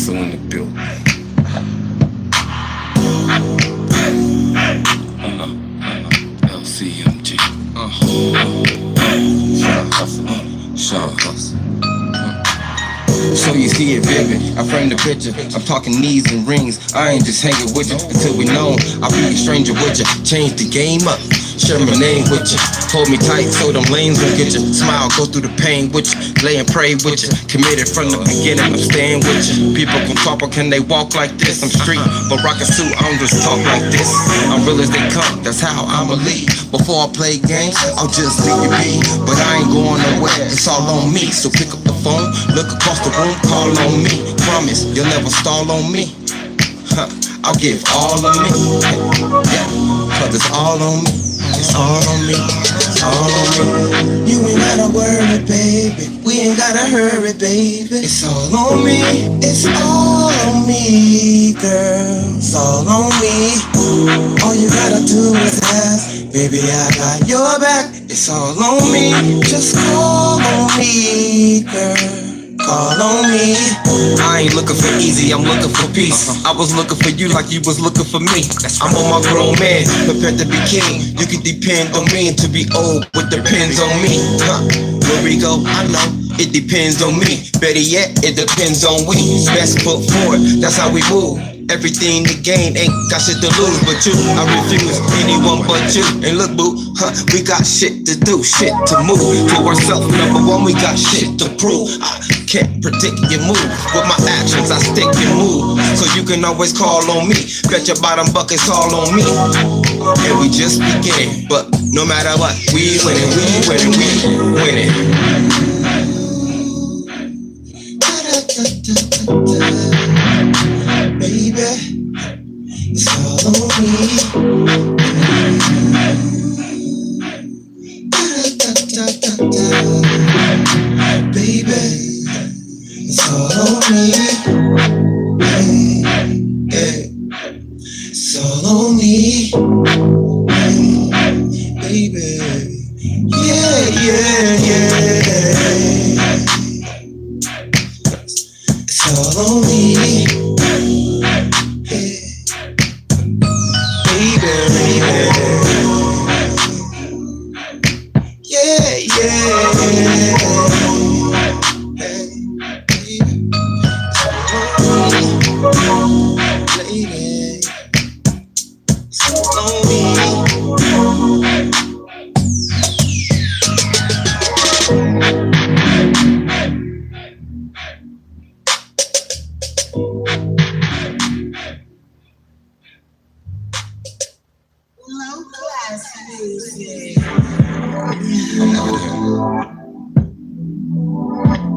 Hustle in the building. LCMG. Sean Hustle. Sean Hustle. So you see it vivid, I frame the picture. I'm talking knees and rings, I ain't just hanging with you. Until we know, I'll be a stranger with you. Change the game up, share my name with you. Hold me tight so them lanes won't get you. Smile, go through the pain with you. Lay and pray with you. Committed from the beginning, I'm staying with you. People can talk, but can they walk like this? I'm street, but rock a suit, I don't just talk like this. I'm real as they come, that's how I'ma lead. Before I play games, I'll just leave you be. But I ain't going nowhere, it's all on me. So pick up the phone, look across the room, call on me. Promise, you'll never stall on me. I'll give all of me. Yeah, cause it's all on me. It's all on me. It's all on me. You ain't gotta worry, baby. We ain't gotta hurry, baby. It's all on me. It's all on me, girl. It's all on me. All you gotta do is ask. Baby, I got your back. It's all on me. Just call on me, girl. Call on me. I ain't looking for easy, I'm looking for peace. I was looking for you like you was looking for me. I'm on my grown man, prepared to be king. You can depend on me, and to be old, what depends on me. Where we go, I know, it depends on me. Better yet, it depends on we. Best foot forward, that's how we move. Everything to gain, ain't got shit to lose but you. I refuse anyone but you. And look, boo, we got shit to do, shit to move. To ourselves, number one, we got shit to prove. I can't predict your move. With my actions, I stick and move. So you can always call on me. Bet your bottom bucket's all on me. And we just beginning, but no matter what, we winning, we winning, we winning. Baby, it's all on me. Baby, it's all on me. Hey, hey. It's all on me. Hey, baby. Yeah, yeah, yeah. It's all on me.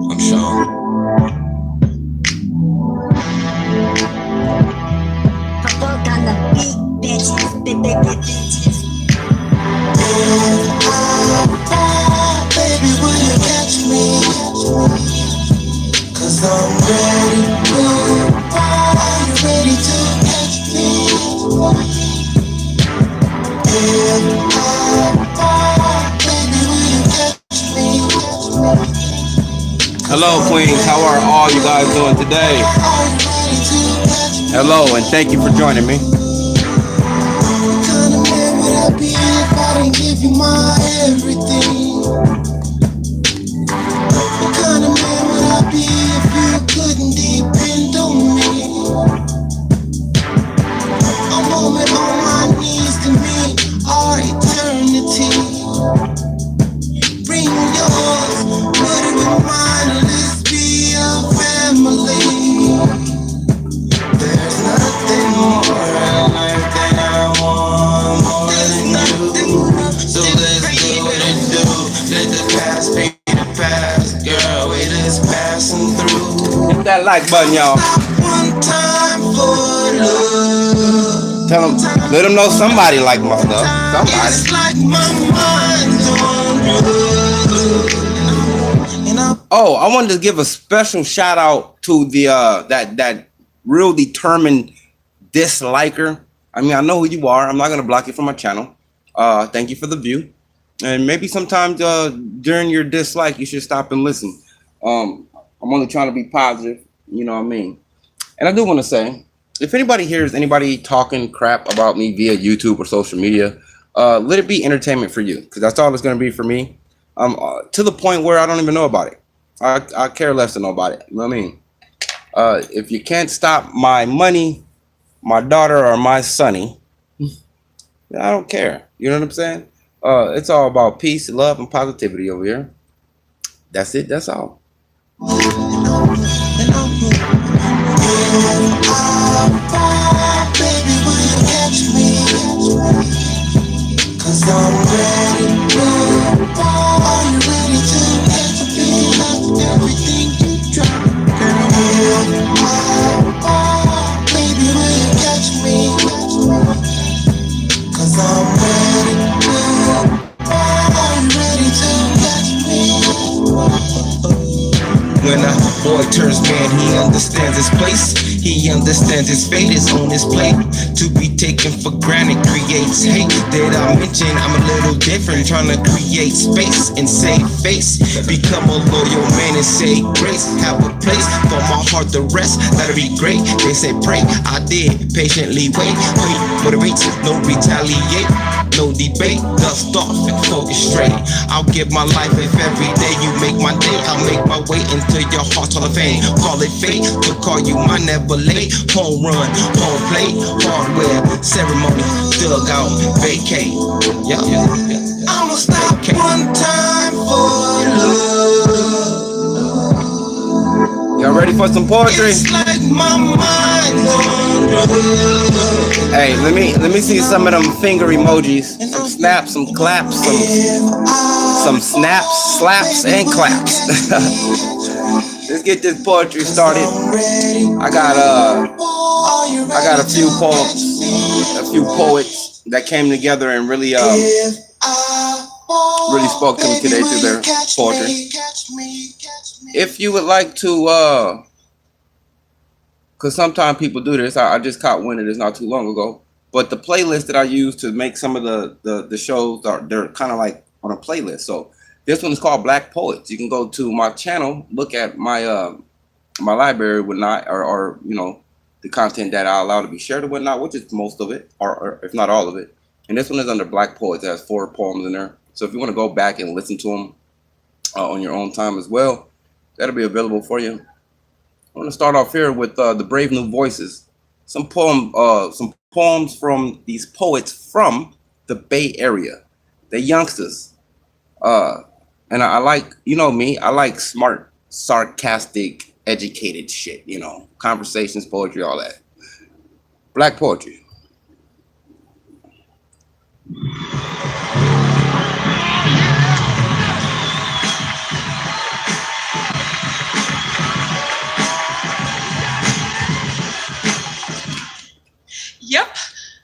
I'm Sean. Fuck on the beat, bitches, bitches. Baby, will you catch me? Cause I'm ready. Are you ready to catch me? If I baby, will you catch me? Hello, Queens. How are all you guys doing today? Hello, and thank you for joining me. What kind of man would I be if I didn't give you my everything? What kind of man would I be if you couldn't depend on me? A moment on my knees to me our eternity. Bring yours, put it with mine, let's be a family. There's nothing more in life that I want more than you. So let's do what it do. Let the past be the past, girl. We just passing through. Hit that like button, y'all. One time for love. Tell them, let them know somebody like my stuff. Somebody. It's like my mind's on drugs. Oh, I wanted to give a special shout out to the that real determined disliker. I mean, I know who you are. I'm not gonna block you from my channel. Thank you for the view. And maybe sometimes during your dislike, you should stop and listen. I'm only trying to be positive. You know what I mean? And I do want to say, if anybody hears anybody talking crap about me via YouTube or social media, let it be entertainment for you, because that's all it's going to be for me. To the point where I don't even know about it. I care less to know about it. You know what I mean? If you can't stop my money, my daughter, or my sonny, I don't care. You know what I'm saying? It's all about peace, love, and positivity over here. That's it. That's all. Baby, will you catch me? 'Cause I'm ready to fall. Are you ready to catch me? Like everything you drop, girl. Baby, will you catch me? 'Cause I'm ready to fall. Are you ready to catch me? When a boy turns man, he understands his place. He understands his fate is on his plate. To be taken for granted creates hate. That I mentioned, I'm a little different, trying to create space and save face. Become a loyal man and say grace. Have a place for my heart to rest. That'll be great. They say pray, I did patiently wait. Wait for the rates, no retaliate. No debate, dust off and focus straight. I'll give my life if every day you make my day. I'll make my way into your heart's hall of fame. Call it fate, to call you my never late. Home run, home plate, hardware, ceremony, dug out, vacate. Yeah. I'ma stop one time for love. Y'all ready for some poetry? It's like my mind's on drugs. Hey, let me see some of them finger emojis. Some snaps, some claps, some snaps, slaps, and claps. Let's get this poetry started. I got a few poems, a few poets that came together and really spoke to me today through their poetry. If you would like to, because sometimes people do this. I just caught wind of this not too long ago. But the playlist that I use to make some of the shows, they're kind of like on a playlist. So this one is called Black Poets. You can go to my channel, look at my my library, whatnot, or you know, the content that I allow to be shared or whatnot, which is most of it, or if not all of it. And this one is under Black Poets. It has 4 poems in there. So if you want to go back and listen to them on your own time as well, that'll be available for you. I want to start off here with the Brave New Voices. Some poems from these poets from the Bay Area, the youngsters. And I like, you know me, I like smart, sarcastic, educated shit, you know, conversations, poetry, all that. Black poetry. Yep,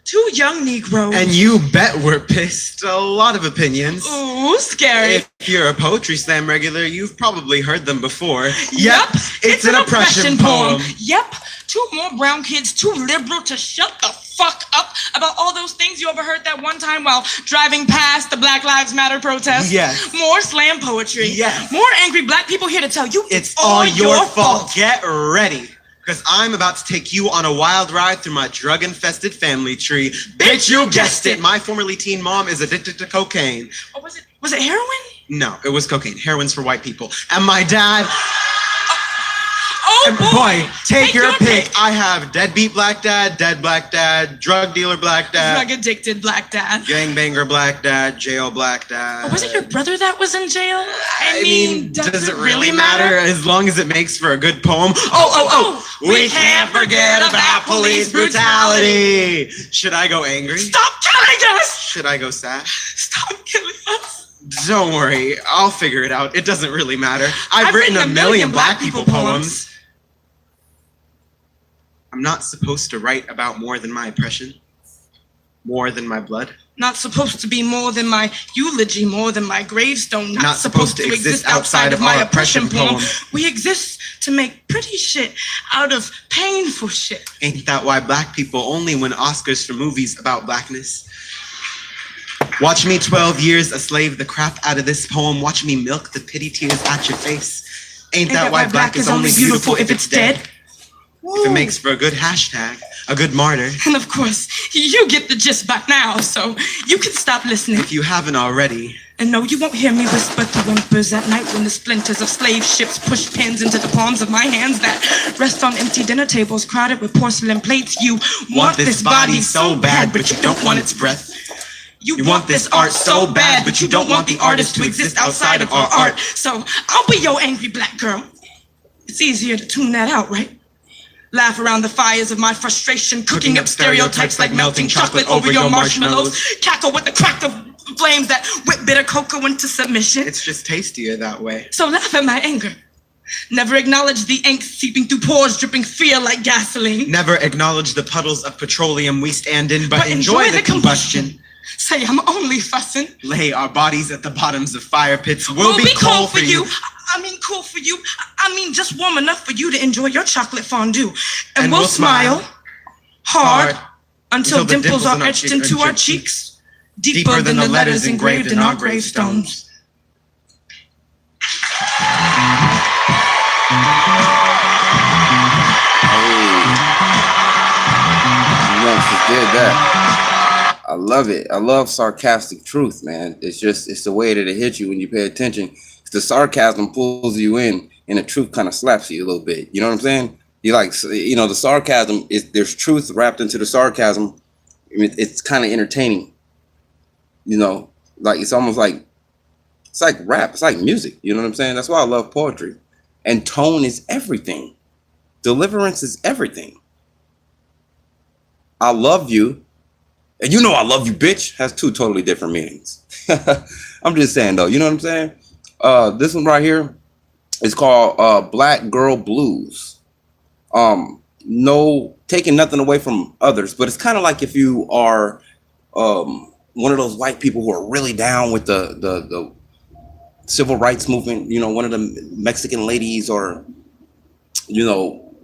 2 young Negroes. And you bet we're pissed. A lot of opinions. Ooh, scary. If you're a Poetry Slam regular, you've probably heard them before. Yep, it's an oppression poem. Yep, 2 more brown kids too liberal to shut the fuck up about all those things you overheard that one time while driving past the Black Lives Matter protest. Yes. More slam poetry. Yes. More angry black people here to tell you It's all your fault. Get ready. Because I'm about to take you on a wild ride through my drug-infested family tree. Bitch, you guessed it. My formerly teen mom is addicted to cocaine. Oh, was it heroin? No, it was cocaine. Heroin's for white people. And my dad... Oh, And boy, take your pick. I have deadbeat black dad, dead black dad, drug dealer black dad, Drug-addicted black dad. gangbanger black dad, jail black dad. Oh, was it your brother that was in jail? I mean, does it really matter? As long as it makes for a good poem. Oh! We can't forget about police brutality. Should I go angry? Stop killing us! Should I go sad? Stop killing us! Don't worry, I'll figure it out. It doesn't really matter. I've written a million black people poems. I'm not supposed to write about more than my oppression, more than my blood. Not supposed to be more than my eulogy, more than my gravestone. Not supposed to exist outside of my oppression poem. We exist to make pretty shit out of painful shit. Ain't that why black people only win Oscars for movies about blackness? Watch me 12 years slave the crap out of this poem. Watch me milk the pity tears at your face. Ain't that why black is only beautiful if it's dead? If it makes for a good hashtag, a good martyr. And of course, you get the gist by now, so you can stop listening. If you haven't already. And no, you won't hear me whisper through whimpers at night when the splinters of slave ships push pins into the palms of my hands that rest on empty dinner tables crowded with porcelain plates. You want this body so bad, but you don't want its breath. You want this art so bad, but you don't want the artist to exist outside of our art. So I'll be your angry black girl. It's easier to tune that out, right? Laugh around the fires of my frustration, cooking up stereotypes like melting chocolate over your marshmallows. Cackle with the crack of flames that whip bitter cocoa into submission. It's just tastier that way. So laugh at my anger. Never acknowledge the angst seeping through pores, dripping fear like gasoline. Never acknowledge the puddles of petroleum we stand in, but enjoy the combustion. Say I'm only fussing. Lay our bodies at the bottoms of fire pits. We'll be cold for you. I mean cool for you. I mean just warm enough for you to enjoy your chocolate fondue. And we'll smile hard until the dimples are etched into our cheeks, deeper than the letters engraved in our gravestones. Did that. I love it. I love sarcastic truth, man. It's the way that it hits you when you pay attention. The sarcasm pulls you in, and the truth kind of slaps you a little bit. You know what I'm saying? You like, you know, the sarcasm is, there's truth wrapped into the sarcasm. It's kind of entertaining. You know, like it's almost like, it's like rap. It's like music. You know what I'm saying? That's why I love poetry. And tone is everything. Deliverance is everything. I love you. And you know I love you, bitch, has two totally different meanings. I'm just saying, though. You know what I'm saying? This one right here is called Black Girl Blues. No, taking nothing away from others, but it's kind of like if you are one of those white people who are really down with the civil rights movement, you know, one of the Mexican ladies, or, you know,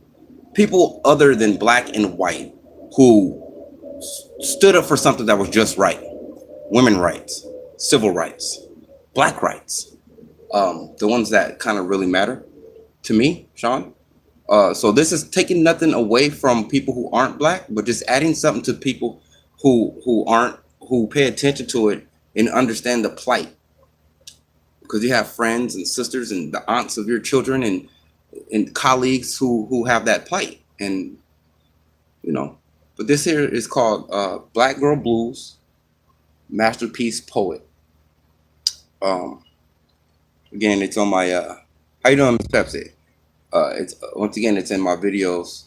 people other than black and white who stood up for something that was just right. Women rights, civil rights, black rights. The ones that kind of really matter to me, Sean. So this is taking nothing away from people who aren't black, but just adding something to people who pay attention to it and understand the plight. Because you have friends and sisters and the aunts of your children and colleagues who have that plight. And, you know, but this here is called Black Girl Blues, Masterpiece Poet. Again, it's on my, how you doing, Ms. Pepsi? It's once again, it's in my videos.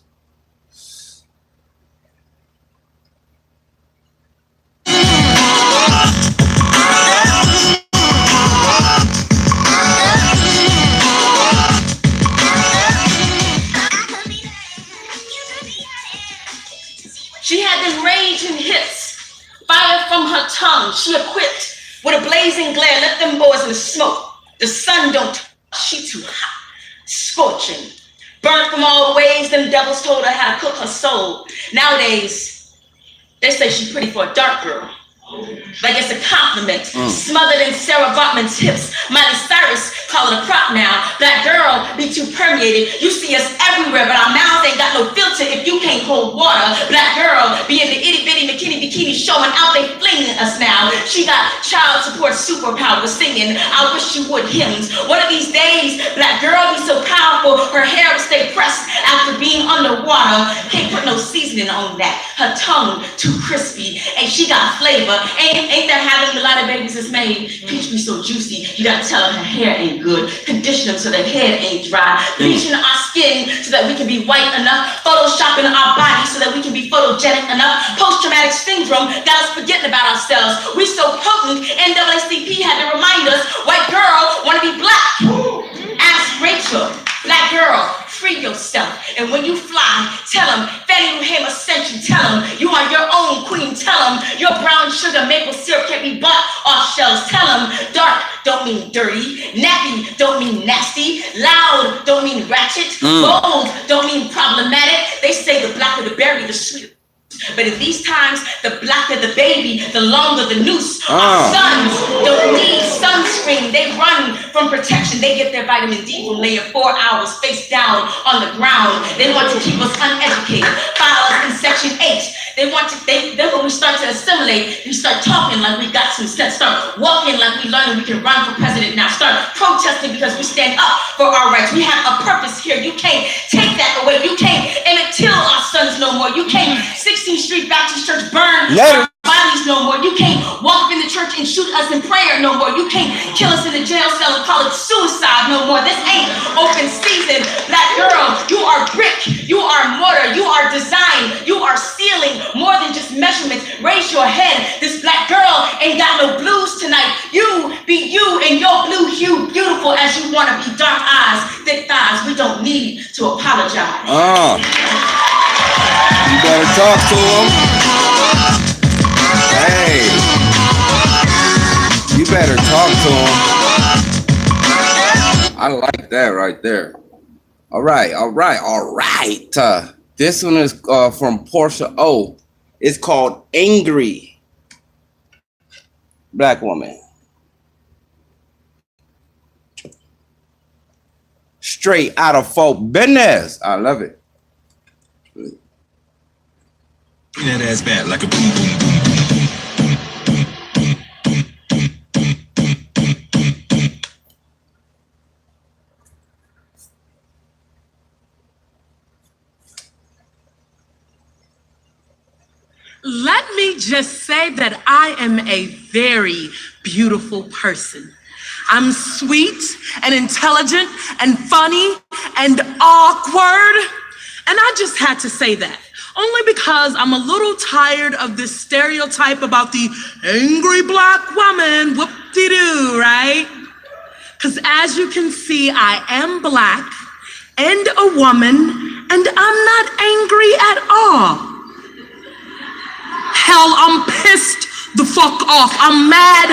She had them raging hips, fire from her tongue. She equipped with a blazing glare. Let them boys in the smoke. The sun don't touch. She too hot, scorching. Burnt from all the ways them devils told her how to cook her soul. Nowadays, they say she's pretty for a dark girl. Like it's a compliment. Smothered in Sarah Bachman's hips. Miley Cyrus call it a crop now. Black girl be too permeated. You see us everywhere, but our mouths ain't got no filter if you can't hold water. Black girl be in the itty bitty McKinney bikini showing out, they flinging us now. She got child support superpower singing I wish you would hymns. One of these days, black girl be so powerful, her hair will stay pressed after being underwater. Can't put no seasoning on that. Her tongue too crispy, and she got flavor. Ain't that how a lot of babies is made? Peach be so juicy, you gotta tell her hair ain't good. Condition them so their head ain't dry. Bleaching our skin so that we can be white enough. Photoshopping our bodies so that we can be photogenic enough. Post-traumatic syndrome got us forgetting about ourselves. We so potent, NAACP had to remind us, white girl wanna be black. Ask Rachel, black girl, free yourself. And when you fly, tell them, Fannie Lou Hamer sent you. Tell them, you are your own queen. Tell them, your brown sugar maple syrup can't be bought off shelves. Tell them, dark don't mean dirty. Nappy don't mean nasty. Loud don't mean ratchet. Bold don't mean problematic. They say the blacker the berry, the sweeter. But in these times, the blacker the baby, the longer the noose. Our sons don't need sunscreen. They run from protection. They get their vitamin D from laying 4 hours face down on the ground. They want to keep us uneducated. File us in Section 8. Then when we start to assimilate, we start talking like we got some sense. Start walking like we learned we can run for president now. Start protesting because we stand up for our rights. We have a purpose here. You can't take that away. You can't kill our sons no more. You can't 16th Street Baptist Church burn our bodies no more. You can't walk up in the church and shoot us in prayer no more. You can't kill us in the jail cell and call it suicide no more. This ain't open season. Black girl, you are brick. You are mortar. You are design. You are ceiling. More than just measurements. Raise your head. This black girl ain't got no blues tonight. You be you in your blue hue, beautiful as you want to be. Dark eyes, thick thighs. We don't need to apologize. You better talk to him. Hey, you better talk to him. I like that right there. All right. This one is from Portia O. It's called Angry. Black woman. Straight out of folk business. I love it. That ass bad like a boom boom boom. Let me just say that I am a very beautiful person. I'm sweet and intelligent and funny and awkward. And I just had to say that. Only because I'm a little tired of this stereotype about the angry black woman, whoop-de-doo, right? Because as you can see, I am black and a woman, and I'm not angry at all. Hell, I'm pissed the fuck off. I'm mad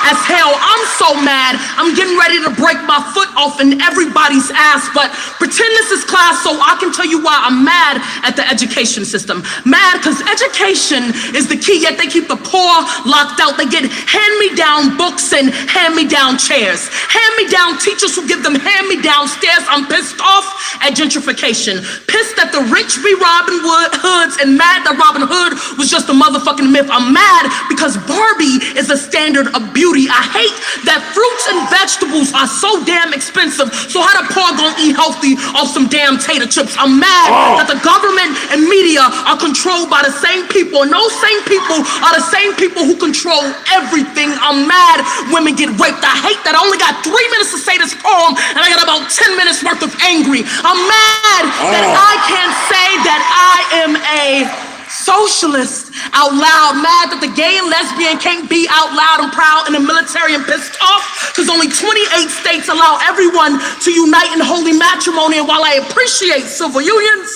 as hell. I'm so mad. I'm getting ready to break my foot off in everybody's ass, but pretend this is class so I can tell you why I'm mad at the education system. Mad because education is the key, yet they keep the poor locked out. They get hand-me-down books and hand-me-down chairs. Hand-me-down teachers who give them hand-me-down stairs. I'm pissed off at gentrification. Pissed that the rich be Robin Hoods and mad that Robin Hood was just a motherfucking myth. I'm mad because Barbie is a standard of beauty. I hate that fruits and vegetables are so damn expensive. So how the poor gonna eat healthy off some damn tater chips? I'm mad that the government and media are controlled by the same people, and those same people are the same people who control everything. I'm mad women get raped. I hate that I only got 3 minutes to say this poem, and I got about 10 minutes worth of angry. I'm mad that I can't say that I am a socialist out loud. Mad that the gay and lesbian can't be out loud and proud in the military, and pissed off because only 28 states allow everyone to unite in holy matrimony. And while I appreciate civil unions,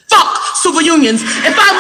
fuck civil unions. If I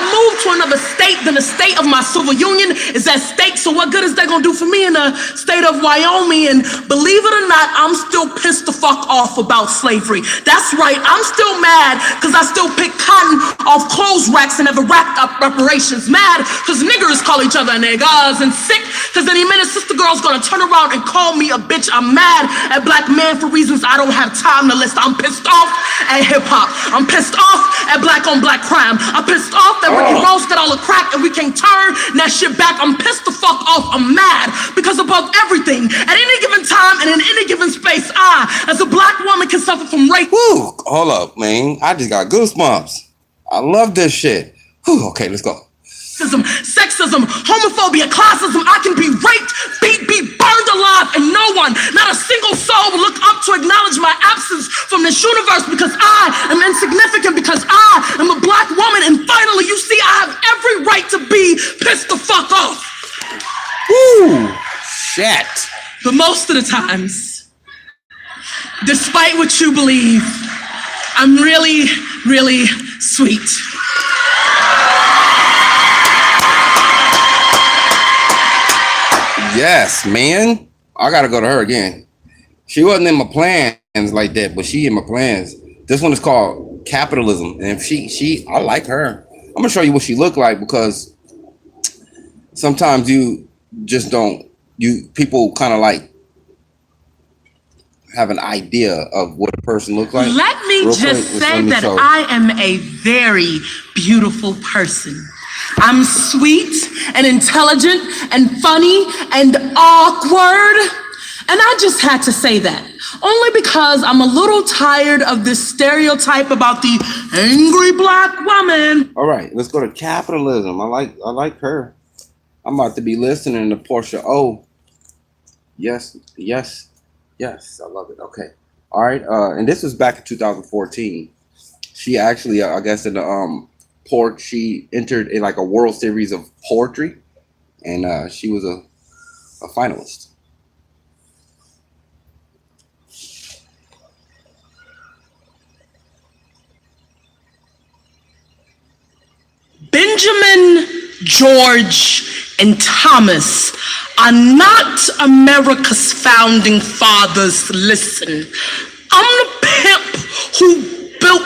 move to another state, then the state of my civil union is at stake. So what good is that gonna do for me in the state of Wyoming? And believe it or not, I'm still pissed the fuck off about slavery. That's right, I'm still mad because I still pick cotton off clothes racks and never wrapped up reparations. Mad because niggers call each other niggas, and sick because any minute sister girl's gonna turn around and call me a bitch. I'm mad at black men for reasons I don't have time to list. I'm pissed off at hip hop. I'm pissed off at black on black crime. I'm pissed off that Ricky Ross got all the crack and we can't turn that shit back. I'm pissed the fuck off. I'm mad because above everything, at any given time and in any given space, I, as a black woman, can suffer from rape. Woo, hold up, man. I just got goosebumps. I love this shit. Whew, okay, let's go. Sexism, homophobia, classism. I can be raped, beat, be burned alive, and no one, not a single soul, will look up to acknowledge my absence from this universe because I am insignificant, because I am a black woman. And finally, you see, I have every right to be pissed the fuck off. Woo, shit. But most of the times, despite what you believe, I'm really, really sweet. Yes, man. I gotta go to her again. She wasn't in my plans like that, but she in my plans. This one is called Capitalism, and if she I like her. I'm gonna show you what she looked like because sometimes you just don't. People kind of like have an idea of what a person looks like. Let me Real just quick, say let me that show. I am a very beautiful person. I'm sweet and intelligent and funny and awkward. And I just had to say that. Only because I'm a little tired of this stereotype about the angry black woman. All right, let's go to capitalism. I like her. I'm about to be listening to Portia O. Yes. I love it. Okay. All right. And this was back in 2014. She actually, I guess, in the she entered in like a World Series of poetry, and she was a finalist. Benjamin, George, and Thomas are not America's founding fathers. Listen, I'm the pimp who built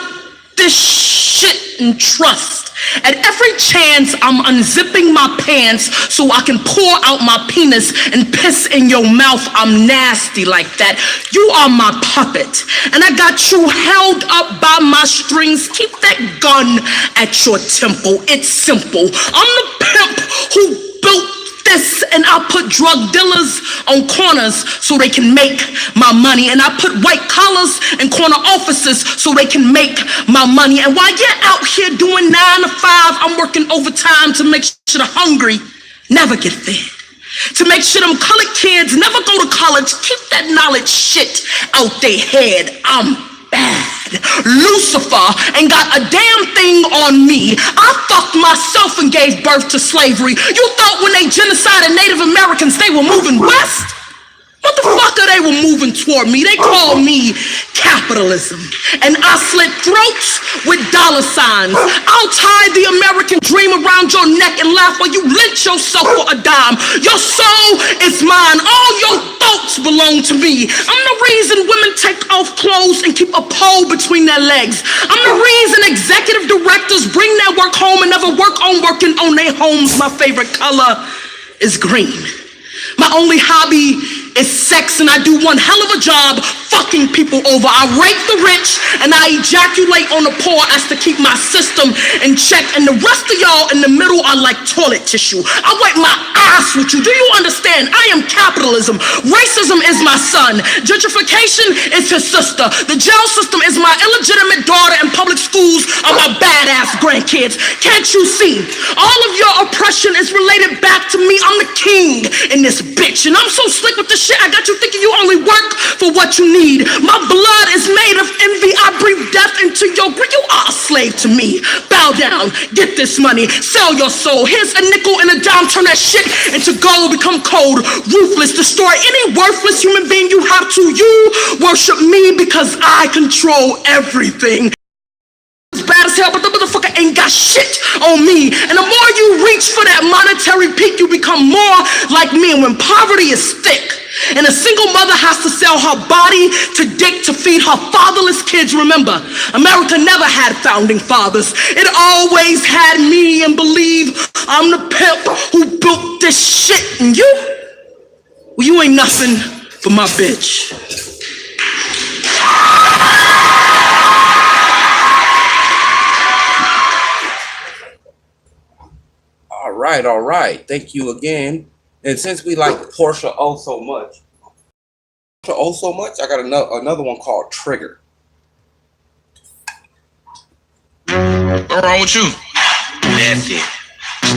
this shit in trust. At every chance, I'm unzipping my pants so I can pour out my penis and piss in your mouth. I'm nasty like that. You are my puppet, and I got you held up by my strings. Keep that gun at your temple. It's simple. I'm the pimp who built this, and I put drug dealers on corners so they can make my money, and I put white collars in corner offices so they can make my money. And while you're out here doing 9 to 5, I'm working overtime to make sure the hungry never get fed, to make sure them colored kids never go to college. Keep that knowledge shit out their head. I'm bad. Lucifer ain't got a damn thing on me. I fucked myself and gave birth to slavery. You thought when they genocided Native Americans they were moving west? Motherfucker, they were moving toward me. They called me capitalism. And I slit throats with dollar signs. I'll tie the American dream around your neck and laugh while you lynch yourself for a dime. Your soul is mine. All your thoughts belong to me. I'm the reason women take off clothes and keep a pole between their legs. I'm the reason executive directors bring their work home and never work on working on their homes. My favorite color is green. My only hobby is sex, and I do one hell of a job fucking people over. I rape the rich and I ejaculate on the poor as to keep my system in check. And the rest of y'all in the middle are like toilet tissue. I wipe my ass with you. Do you understand? I am capitalism. Racism is my son. Gentrification is his sister. The jail system is my illegitimate daughter, and public schools are my badass grandkids. Can't you see? All of your oppression is related back to me. I'm the king in this bitch, and I'm so slick with this shit. I got you thinking you only work for what you need. My blood is made of envy. I breathe death into your grave. You are a slave to me. Bow down. Get this money. Sell your soul. Here's a nickel and a dime. Turn that shit into gold. Become cold. Ruthless. Destroy any worthless human being you have to. You worship me because I control everything. Bad as hell, but the motherfucker ain't got shit on me. And the more you reach for that monetary peak, you become more like me. And when poverty is thick and a single mother has to sell her body to dick to feed her fatherless kids, remember, America never had founding fathers. It always had me, and believe I'm the pimp who built this shit. And you, well, you ain't nothing for my bitch. All right. Thank you again. And since we like Portia O so much, I got another one called Trigger. What's wrong with you? Nothing.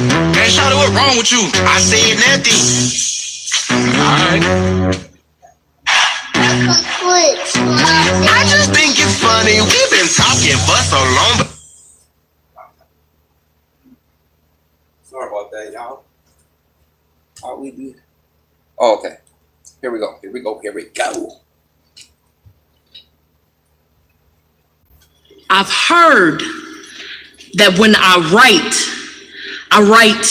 Man, Shawty, what's wrong with you? I said nothing. Alright. I just think it's funny. We've been talking for so long. Sorry about that, y'all. How we do? Oh, okay. Here we go. I've heard that when I write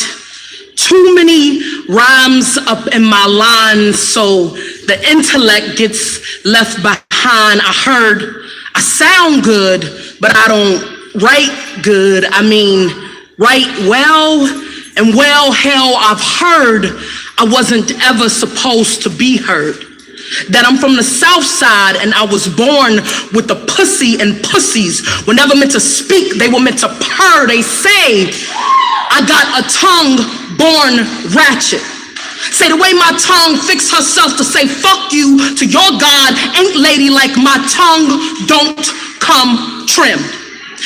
too many rhymes up in my lines, so the intellect gets left behind. I heard I sound good, but I don't write good. I mean, right? Well, hell, I've heard I wasn't ever supposed to be heard. That I'm from the South Side and I was born with the pussy, and pussies were never meant to speak, they were meant to purr. They say I got a tongue born ratchet. Say the way my tongue fixed herself to say fuck you to your God ain't ladylike. My tongue don't come trimmed.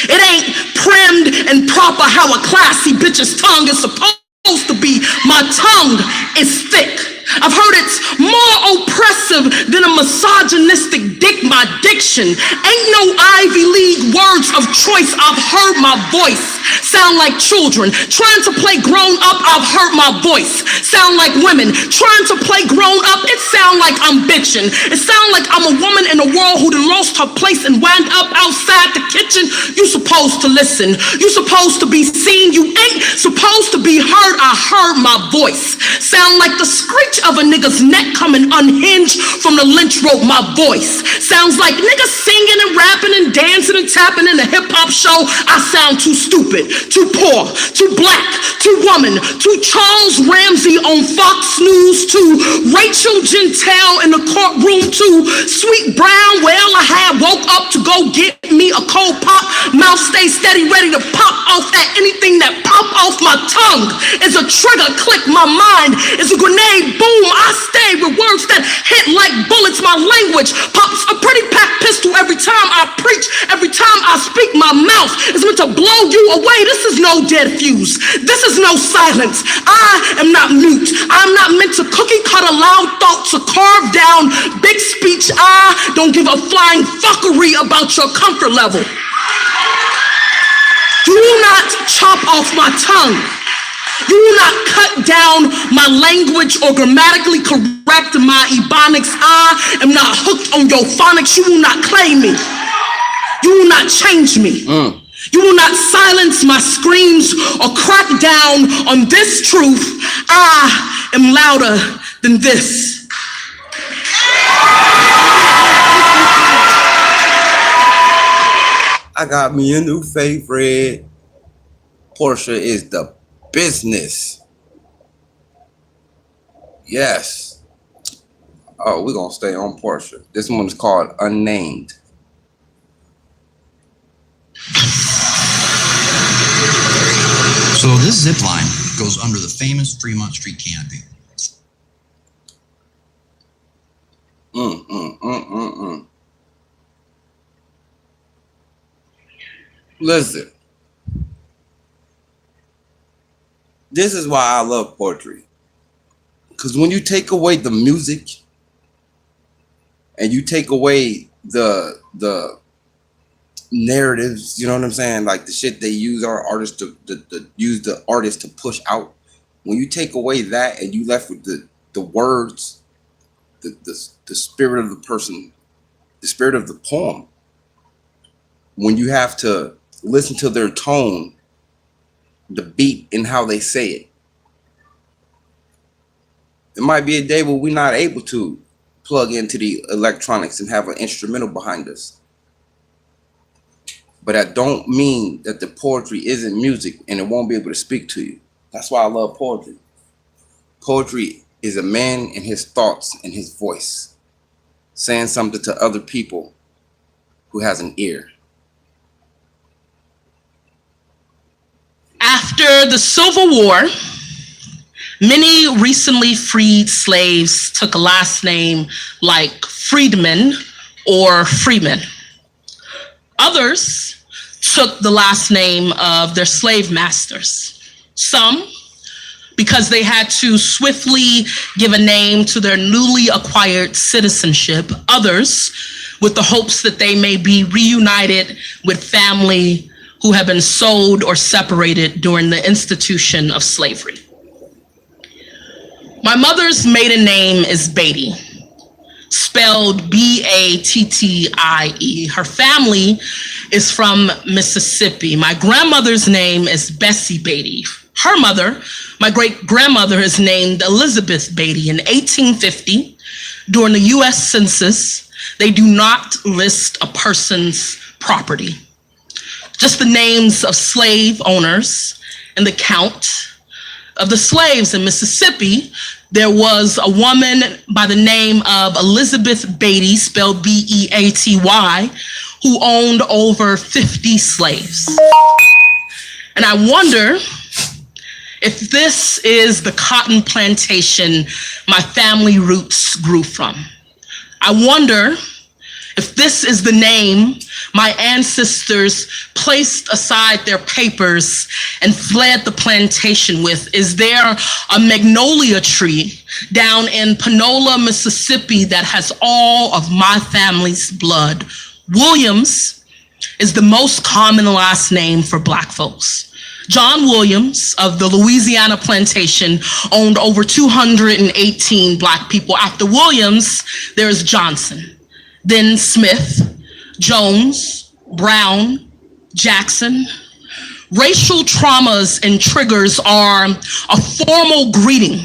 It ain't primmed and proper how a classy bitch's tongue is supposed to be. My tongue is thick. I've heard it's more oppressive than a misogynistic dick. My diction ain't no Ivy League words of choice. I've heard my voice sound like children trying to play grown up. I've heard my voice sound like women trying to play grown up. It sound like I'm bitching. It sound like I'm a woman in a world who done lost her place and wound up outside the kitchen. You supposed to listen. You supposed to be seen. You ain't supposed to be heard. I heard my voice sound like the screech of a nigga's neck coming unhinged from the lynch rope. My voice sounds like niggas singing and rapping and dancing and tapping in a hip-hop show. I sound too stupid, too poor, too black, too woman, too Charles Ramsey on Fox News, too Rachel Gentile in the courtroom, too Sweet Brown. Well, I had woke up to go get me a cold pop. Mouth stay steady, ready to pop off at anything that pop off. My tongue is a trigger click. My mind is a grenade. Boom, I stay with words that hit like bullets. My language pops a pretty packed pistol every time I preach. Every time I speak, my mouth is meant to blow you away. This is no dead fuse. This is no silence. I am not mute. I'm not meant to cookie cutter loud thoughts or carve down big speech. I don't give a flying fuckery about your comfort level. Do not chop off my tongue. You will not cut down my language or grammatically correct my ebonics. I am not hooked on your phonics. You will not claim me. You will not change me. You will not silence my screams or crack down on this truth. I am louder than this. I got me a new favorite. Portia is the business. Yes. Oh, we're gonna stay on Portia. This one is called Unnamed. So this zip line goes under the famous Fremont Street canopy. Listen. This is why I love poetry. Because when you take away the music and you take away the narratives, you know what I'm saying? Like the shit they use our artists to use the artist to push out. When you take away that and you left with the words, the spirit of the person, the spirit of the poem, when you have to listen to their tone, the beat and how they say it. It might be a day where we're not able to plug into the electronics and have an instrumental behind us. But that don't mean that the poetry isn't music and it won't be able to speak to you. That's why I love poetry. Poetry is a man and his thoughts and his voice saying something to other people who has an ear. After the Civil War, many recently freed slaves took a last name like Freedman or Freeman. Others took the last name of their slave masters. Some because they had to swiftly give a name to their newly acquired citizenship. Others with the hopes that they may be reunited with family who have been sold or separated during the institution of slavery. My mother's maiden name is Beatty, spelled B-A-T-T-I-E. Her family is from Mississippi. My grandmother's name is Bessie Beatty. Her mother, my great-grandmother, is named Elizabeth Beatty. In 1850, during the US Census, they do not list a person's property. just the names of slave owners and the count of the slaves in Mississippi. There was a woman by the name of Elizabeth Beatty, spelled B-E-A-T-Y, who owned over 50 slaves. And I wonder if this is the cotton plantation my family roots grew from. I wonder if this is the name my ancestors placed aside their papers and fled the plantation with. Is there a magnolia tree down in Panola, Mississippi that has all of my family's blood? Williams is the most common last name for Black folks. John Williams of the Louisiana plantation owned over 218 Black people. After Williams, there's Johnson, then Smith, Jones, Brown, Jackson. Racial traumas and triggers are a formal greeting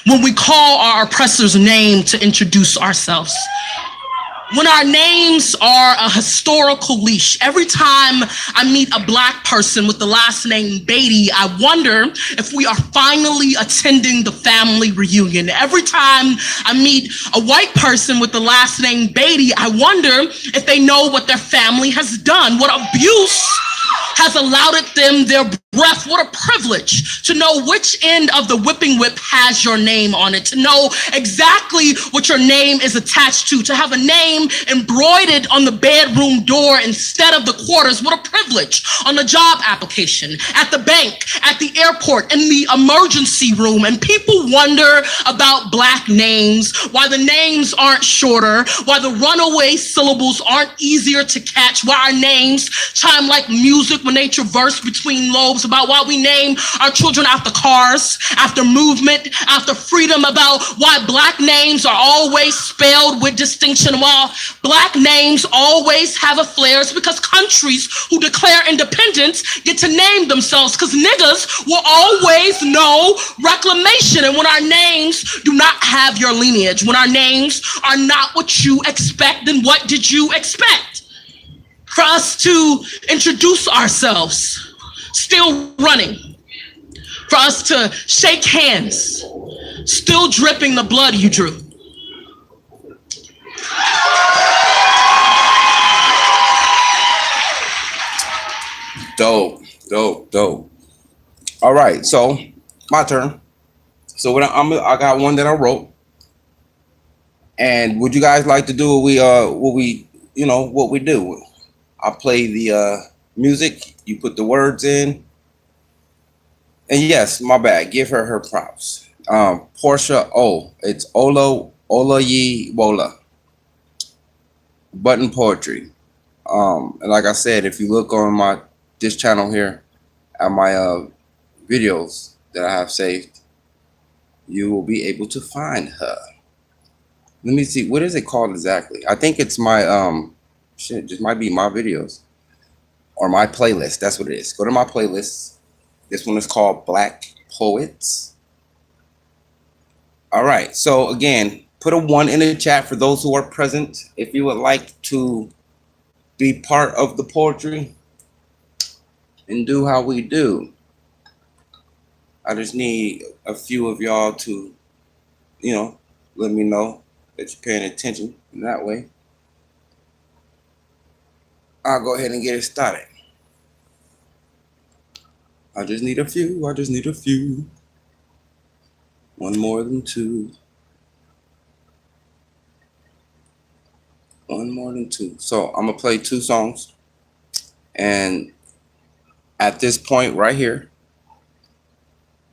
when we call our oppressor's name to introduce ourselves. When our names are a historical leash. Every time I meet a Black person with the last name Beatty, I wonder if we are finally attending the family reunion. Every time I meet a white person with the last name Beatty, I wonder if they know what their family has done, what abuse has allowed them their breath. What a privilege to know which end of the whipping whip has your name on it, to know exactly what your name is attached to have a name embroidered on the bedroom door instead of the quarters. What a privilege. On the job application, at the bank, at the airport, in the emergency room. And people wonder about Black names, why the names aren't shorter, why the runaway syllables aren't easier to catch, why our names chime like music when they traverse between lobes, about why we name our children after cars, after movement, after freedom, about why Black names are always spelled with distinction, while Black names always have a flair. It's because countries who declare independence get to name themselves, because niggas will always know reclamation. And when our names do not have your lineage, when our names are not what you expect, then what did you expect? For us to introduce ourselves, still running. For us to shake hands, still dripping the blood you drew. Dope, dope, dope. All right, so my turn. So what I got one that I wrote. And would you guys like to do what we do? I play the music, you put the words in. And yes, my bad, give her props. Portia O, it's Olayiwola. Button Poetry. And like I said, if you look on this channel here at my videos that I have saved, you will be able to find her. Let me see, what is it called exactly? I think it's my just might be my videos or my playlist. That's what it is. Go to my playlist. This one is called Black Poets. All right, so again, put a 1 in the chat for those who are present. If you would like to be part of the poetry and do how we do. I just need a few of y'all to, let me know that you're paying attention in that way. I'll go ahead and get it started. I just need a few. One more than two. One more than two. So I'm gonna play 2 songs. And at this point right here,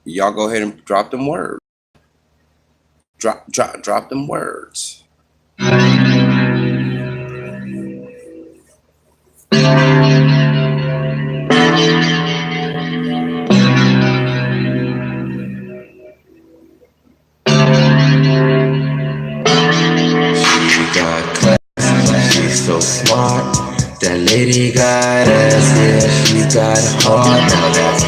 y'all go ahead and drop them words. Drop them words. So smart, that lady got ass, yeah, she got heart. Now that's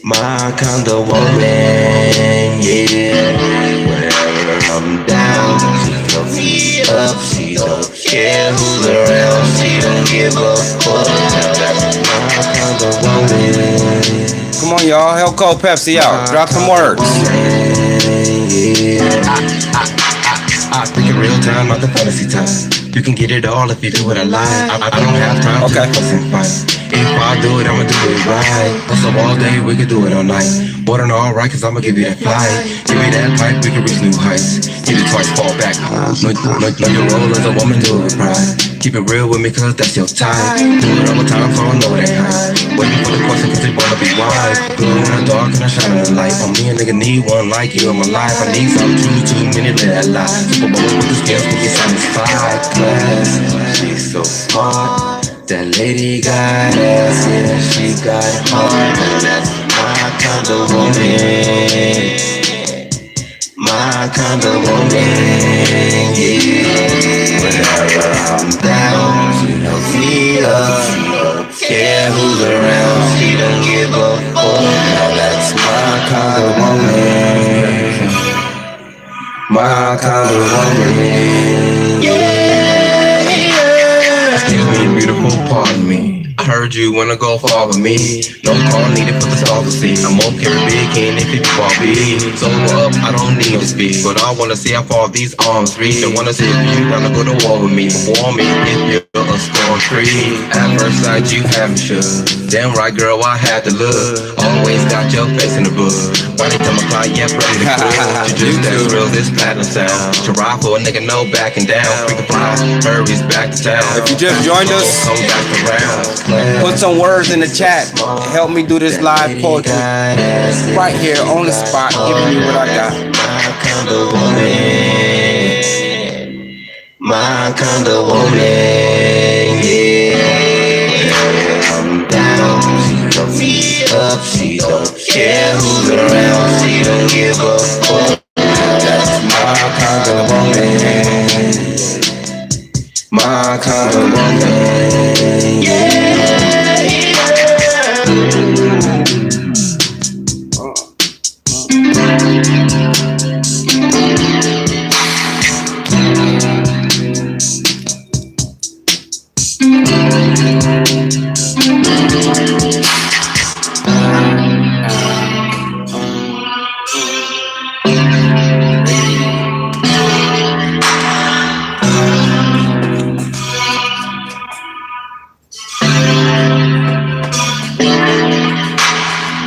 my kind of woman, yeah. Whenever I'm down, she helps me up, she don't care who's around. She don't give a fuck. That's my kind of woman. Come on, y'all. Hellco Pepsi out. Drop some words. I think in real time, not the fantasy time. You can get it all if you do what I like. I don't have time to fuss and fight. If I do it, I'ma do it right. Hustle all day, we can do it all night. More than all right, cause I'ma give you that flight. Give me that pipe, we can reach new heights. Hit it twice, fall back. Know your role as a woman, do it right. Keep it real with me, cause that's your type. Do it all the time, so I know it ain't hype. Waiting for the question, cause they wanna be wise. Blue in the dark, and I shine in the light. On me, a nigga need one like you in my life. I need some too many, let that lie. Super Bowl with the skills, we get satisfied. Class, she's so smart. That lady got ass, yeah, she got heart. And that's my kind of woman. My kind of woman, yeah. Whenever I'm down, she helps me up. She don't care who's around, she don't give a fuck. Now that's my kind of woman. My kind of woman, yeah. Excuse me, beautiful, pardon me. I heard you wanna go follow me. No call needed for the star to see. I'm up here big and if people fall be. Solo up, I don't need no speed. But I wanna see how far these arms reach. I wanna see if you wanna go to war with me. Before me, if you're a score tree. At first sight, you have me shook. Damn right, girl, I had to look. Always got your face in the book. Why they tell my client, yeah, ready to quit. You just that real, this platinum sound. To ride for a nigga, no backing down. Freaking fly, hurries back to town. If you just joined us, come back around. put some words in the chat. Help me do this live poetry right here on the spot, giving you what I got. My kind of woman. My kind of woman, yeah. I'm down, she don't me up, she don't care who's around, she don't give a fuck. That's my kind of woman. My kind of woman, yeah.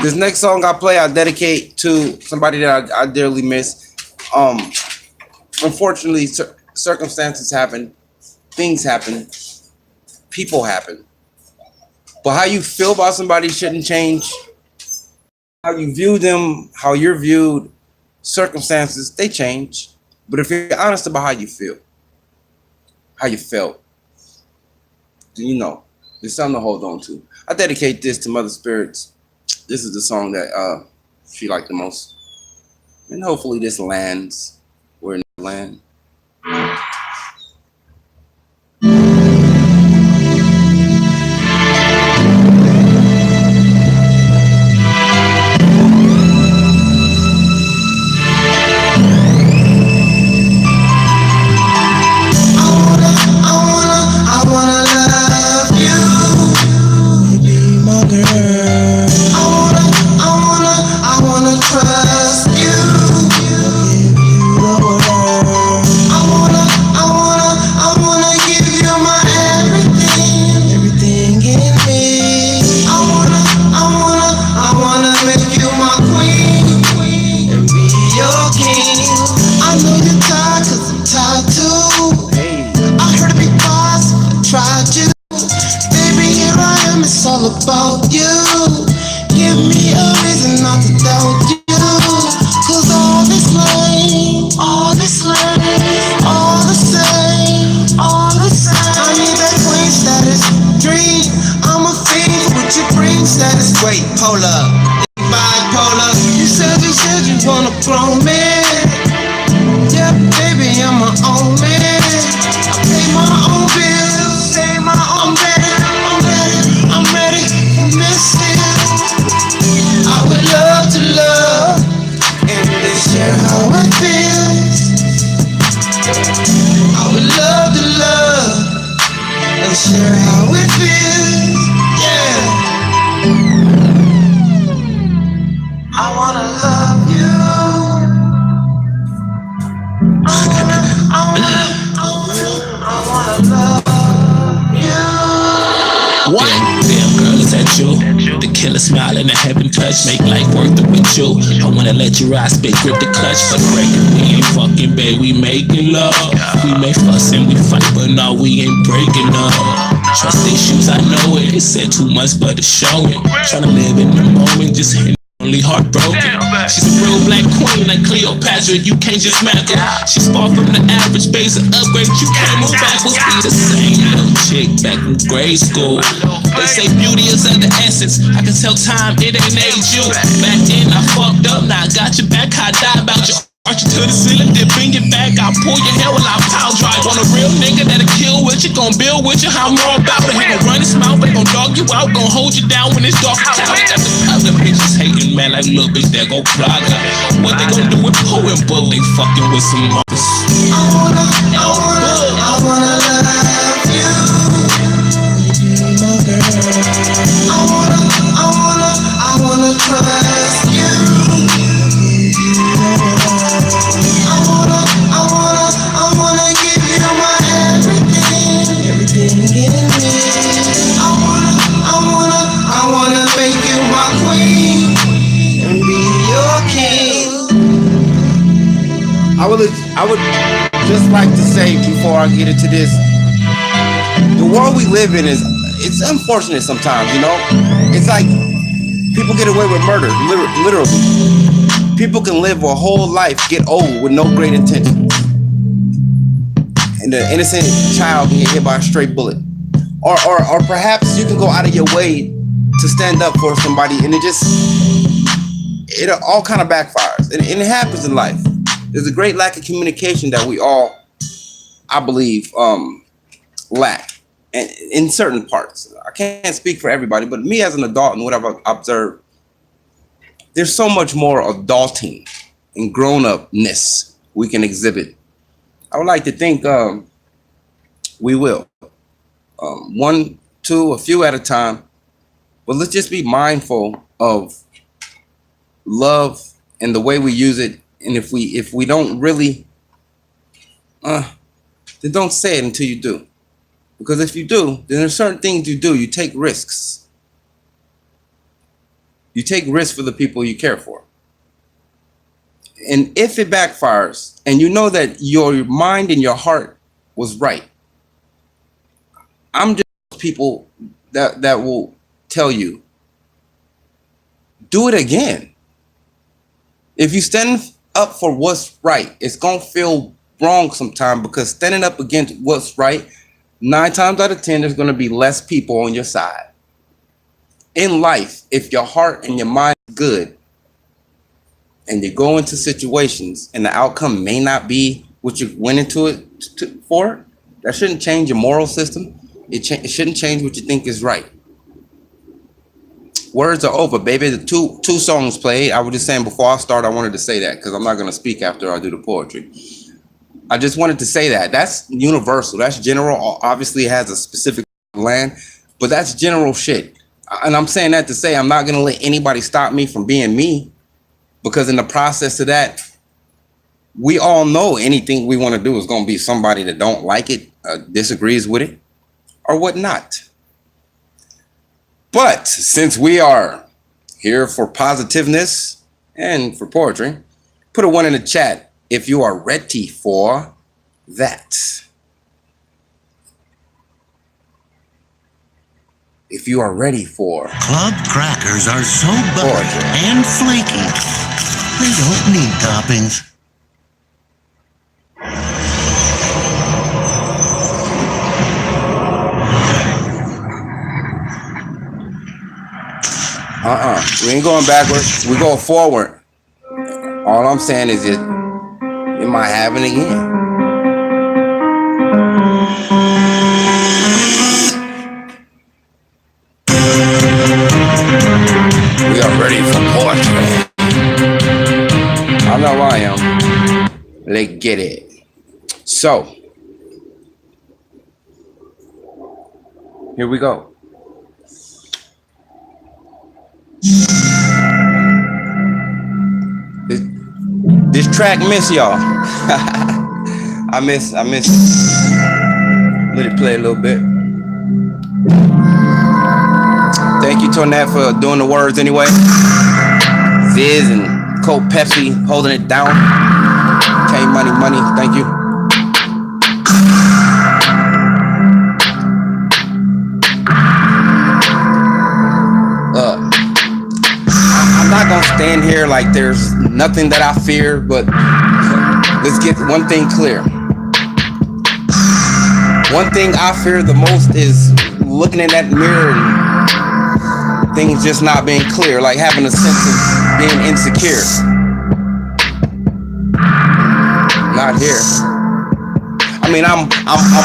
This next song I play, I dedicate to somebody that I dearly miss. Unfortunately, circumstances happen, things happen, people happen. But how you feel about somebody shouldn't change. How you view them, how you're viewed, circumstances, they change. But if you're honest about how you feel, how you felt, then you know, there's something to hold on to. I dedicate this to Mother Spirits. This is the song that she liked the most. And hopefully this lands where it land. I wanna love you. Be my girl. I wanna trust you. Give you the world. I wanna give you my everything, everything in me. I wanna make you my queen and be your king. I know you're tired, 'cause I'm tired too. I heard it be possible, I tried to. Baby, here I am, it's all about you. Give me a reason not to doubt you. 'Cause all this lame, all the same. I need that queen status, dream. I'm a fiend for what you bring status. Wait, hold up, bipolar. You said you wanna grown man. Yeah, baby, I'm my own man. I pay my own bills, I'm ready for missing. I would love to love and they share how it feels. I would love to love and share how it feels. Yeah. I wanna love you. I wanna love you. What? Damn girl, is that you? The killer smile and the heaven touch make life worth it with you. I wanna let you ride, spit, grip the clutch, but break it. We ain't fucking, babe, we making love. We may fuss and we fight, but no, we ain't breaking up. Trust issues, I know it. It said too much, but it's showing. Tryna live in the moment, just hitting. Only heartbroken. She's a real black queen like Cleopatra. You can't just smack her. She's far from the average base of upgrade. You can't move backwards. Be the same little chick back in grade school. They say beauty is of the essence. I can tell time it ain't age you. Back then I fucked up. Now I got your back. I die about you. Arch you to the ceiling, then bring it back. I'll pull your hair while I power drive on a real nigga that'll kill with you, gon' build with you. How I'm more about it. He gon' run his mouth, they gon' dog you out, gon' hold you down when it's dark. Got the other bitches hating, man, like little bitch that gon' plug her. What they gon' do with Poe and Bull? They fucking with some mothers. I wanna love you. My girl. I wanna trust you. I wanna give you my everything in me. I wanna make you my queen and be your king. I would just like to say before I get into this, the world we live in it's unfortunate sometimes, you know? It's like people get away with murder, literally. People can live a whole life, get old with no great intentions. And the innocent child can get hit by a stray bullet. Or perhaps you can go out of your way to stand up for somebody and it all kind of backfires. And it happens in life. There's a great lack of communication that we all, I believe, lack. And in certain parts. I can't speak for everybody, but me as an adult and what I've observed, there's so much more adulting and grown-upness we can exhibit. I would like to think we will. One, two, a few at a time. But let's just be mindful of love and the way we use it. And if we don't really, then don't say it until you do. Because if you do, then there's certain things you do. You take risks. You take risks for the people you care for. And if it backfires and you know that your mind and your heart was right, I'm just people that will tell you, do it again. If you stand up for what's right, it's going to feel wrong sometimes because standing up against what's right, 9 times out of 10, there's going to be less people on your side. In life, if your heart and your mind is good and you go into situations and the outcome may not be what you went into it for, that shouldn't change your moral system. It shouldn't change what you think is right. Words are over, baby. The two songs played. I was just saying before I start, I wanted to say that because I'm not going to speak after I do the poetry. I just wanted to say that. That's universal. That's general. Obviously, it has a specific land, but that's general shit. And I'm saying that to say I'm not going to let anybody stop me from being me, because in the process of that, we all know anything we want to do is going to be somebody that don't like it, disagrees with it, or whatnot. But since we are here for positiveness and for poetry, put a 1 in the chat if you are ready for that. If you are ready for club crackers are so buttery and flaky, they don't need toppings. We ain't going backwards. We going forward. All I'm saying is it might happen again. We are ready for poetry. I know I am. Let's get it. So, Here we go. This track miss y'all. I miss it. Let it play a little bit. Thank you, Tonette, for doing the words anyway. Ziz and Coke Pepsi holding it down. K Money, thank you. I'm not gonna stand here like there's nothing that I fear, but let's get one thing clear. One thing I fear the most is looking in that mirror and things just not being clear, like having a sense of being insecure. Not here. I mean, I'm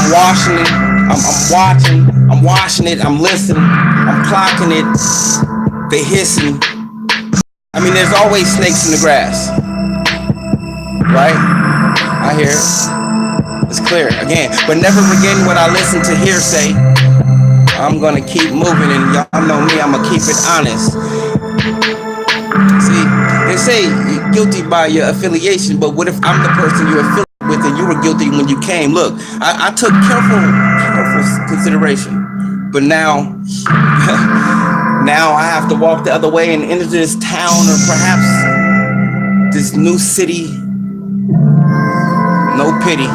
washing it, I'm washing it, I'm listening, I'm clocking it, they hissing. I mean, there's always snakes in the grass, right? I hear it. It's clear again, but never again when I listen to hearsay. I'm gonna keep moving, and y'all know me, I'm gonna keep it honest. See, they say you're guilty by your affiliation, but what if I'm the person you're affiliated with and you were guilty when you came? Look, I took careful consideration, but now I have to walk the other way and enter this town or perhaps this new city. No pity.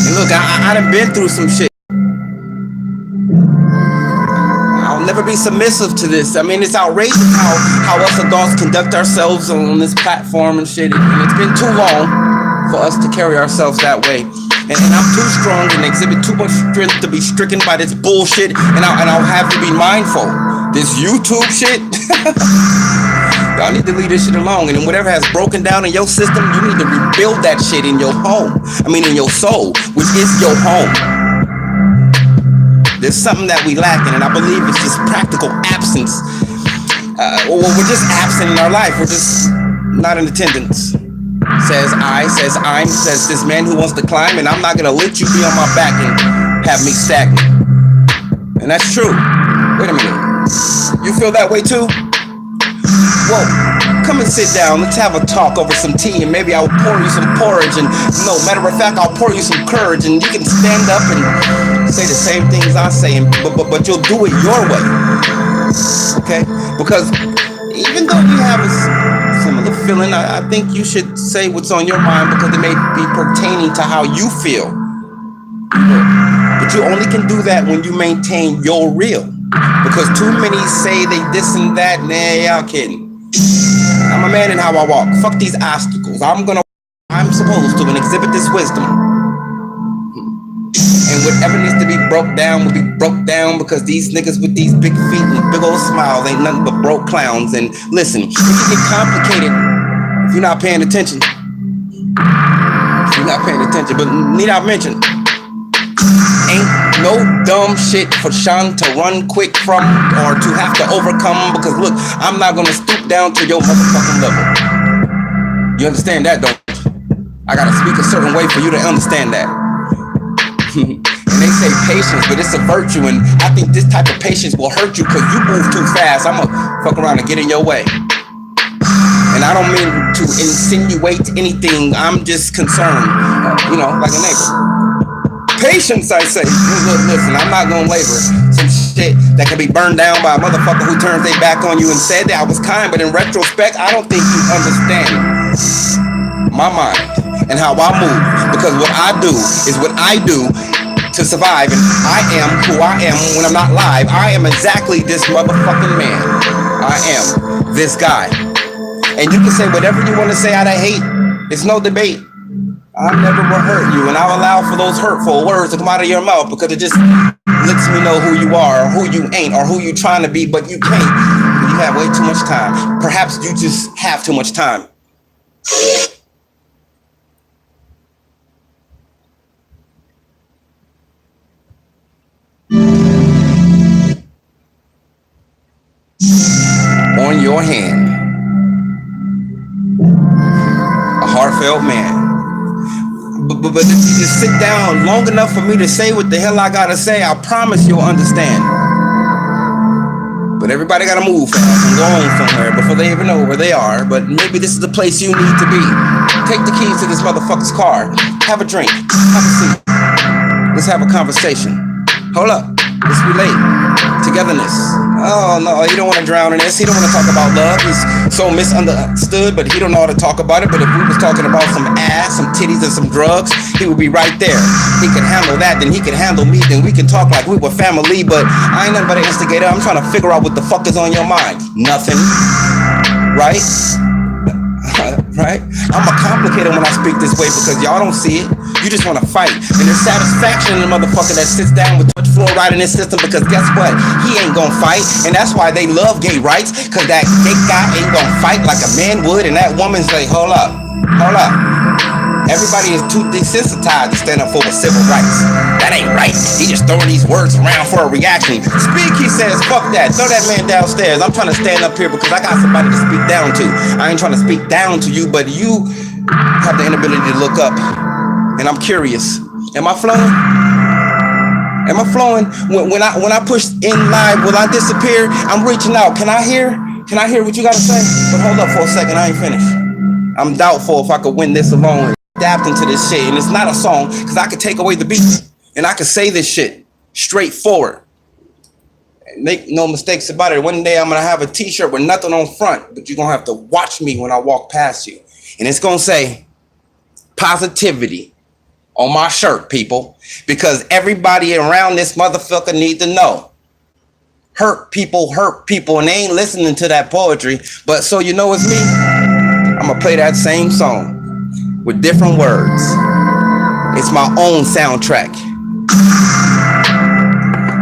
And look, I done been through some shit. I'll never be submissive to this. I mean, it's outrageous how us adults conduct ourselves on this platform and shit. And it's been too long for us to carry ourselves that way. And I'm too strong and exhibit too much strength to be stricken by this bullshit. And I'll have to be mindful. This YouTube shit. Y'all need to leave this shit alone. And whatever has broken down in your system, you need to rebuild that shit in your home. I mean, in your soul, which is your home. There's something that we lacking, and I believe it's just practical absence. We're just absent in our life. We're just not in attendance. Says I'm, says this man who wants to climb, and I'm not gonna let you be on my back and have me stagnant. And that's true. Wait a minute. You feel that way too? Whoa, come and sit down. Let's have a talk over some tea, and maybe I'll pour you some porridge. And no, matter of fact, I'll pour you some courage, and you can stand up and say the same things I say, but you'll do it your way. Okay? Because even though you have a similar feeling, I think you should say what's on your mind because it may be pertaining to how you feel. But you only can do that when you maintain your real. Because too many say they this and that. Nah, y'all kidding. I'm a man in how I walk. Fuck these obstacles. I'm supposed to and exhibit this wisdom. And whatever needs to be broke down will be broke down because these niggas with these big feet and big old smiles ain't nothing but broke clowns. And listen, it can get complicated if you're not paying attention. But need I mention, ain't no dumb shit for Sean to run quick from or to have to overcome because look, I'm not gonna stoop down to your motherfucking level. You understand that, don't you? I gotta speak a certain way for you to understand that. And they say patience, but it's a virtue, and I think this type of patience will hurt you because you move too fast. I'm gonna fuck around and get in your way. And I don't mean to insinuate anything. I'm just concerned, like a neighbor. Patience, I say. Listen, I'm not gonna waver. Some shit that can be burned down by a motherfucker who turns their back on you and said that I was kind, but in retrospect, I don't think you understand my mind and how I move. Because what I do is what I do to survive, and I am who I am when I'm not live. I am exactly this motherfucking man. I am this guy. And you can say whatever you want to say out of hate. It's no debate. I never will hurt you, and I'll allow for those hurtful words to come out of your mouth because it just lets me know who you are, or who you ain't, or who you trying to be, but you can't. You have way too much time. Perhaps you just have too much time. On your hand, a heartfelt man. But but if you just sit down long enough for me to say what the hell I gotta say, I promise you'll understand. But everybody gotta move fast and go on somewhere before they even know where they are. But maybe this is the place you need to be. Take the keys to this motherfucker's car. Have a drink. Have a seat. Let's have a conversation. Hold up. Let's relate. Togetherness. Oh no, he don't want to drown in this. He don't want to talk about love. He's so misunderstood, but he don't know how to talk about it. But if we was talking about some ass, some titties, and some drugs, he would be right there. He can handle that, then he can handle me, then we can talk like we were family. But I ain't nothing but an instigator. I'm trying to figure out what the fuck is on your mind. Nothing. Right? Right? I'm a complicated when I speak this way because y'all don't see it. You just want to fight. And there's satisfaction in the motherfucker that sits down with touch fluoride in his system because guess what? He ain't gonna fight. And that's why they love gay rights, because that gay guy ain't gonna fight like a man would. And that woman's like, hold up. Everybody is too desensitized to stand up for civil rights. That ain't right. He just throwing these words around for a reaction. Speak, he says, fuck that. Throw that man downstairs. I'm trying to stand up here because I got somebody to speak down to. I ain't trying to speak down to you, but you have the inability to look up. And I'm curious. Am I flowing? Am I flowing? When I push in live, will I disappear? I'm reaching out. Can I hear? Can I hear what you gotta say? But hold up for a second. I ain't finished. I'm doubtful if I could win this alone. Adapt into this shit, and it's not a song because I could take away the beat and I could say this shit straightforward. Make no mistakes about it. One day I'm gonna have a t-shirt with nothing on front, but you're gonna have to watch me when I walk past you, and it's gonna say positivity on my shirt, people, because everybody around this motherfucker need to know. Hurt people, and they ain't listening to that poetry. But so you know it's me. I'm gonna play that same song with different words. It's my own soundtrack.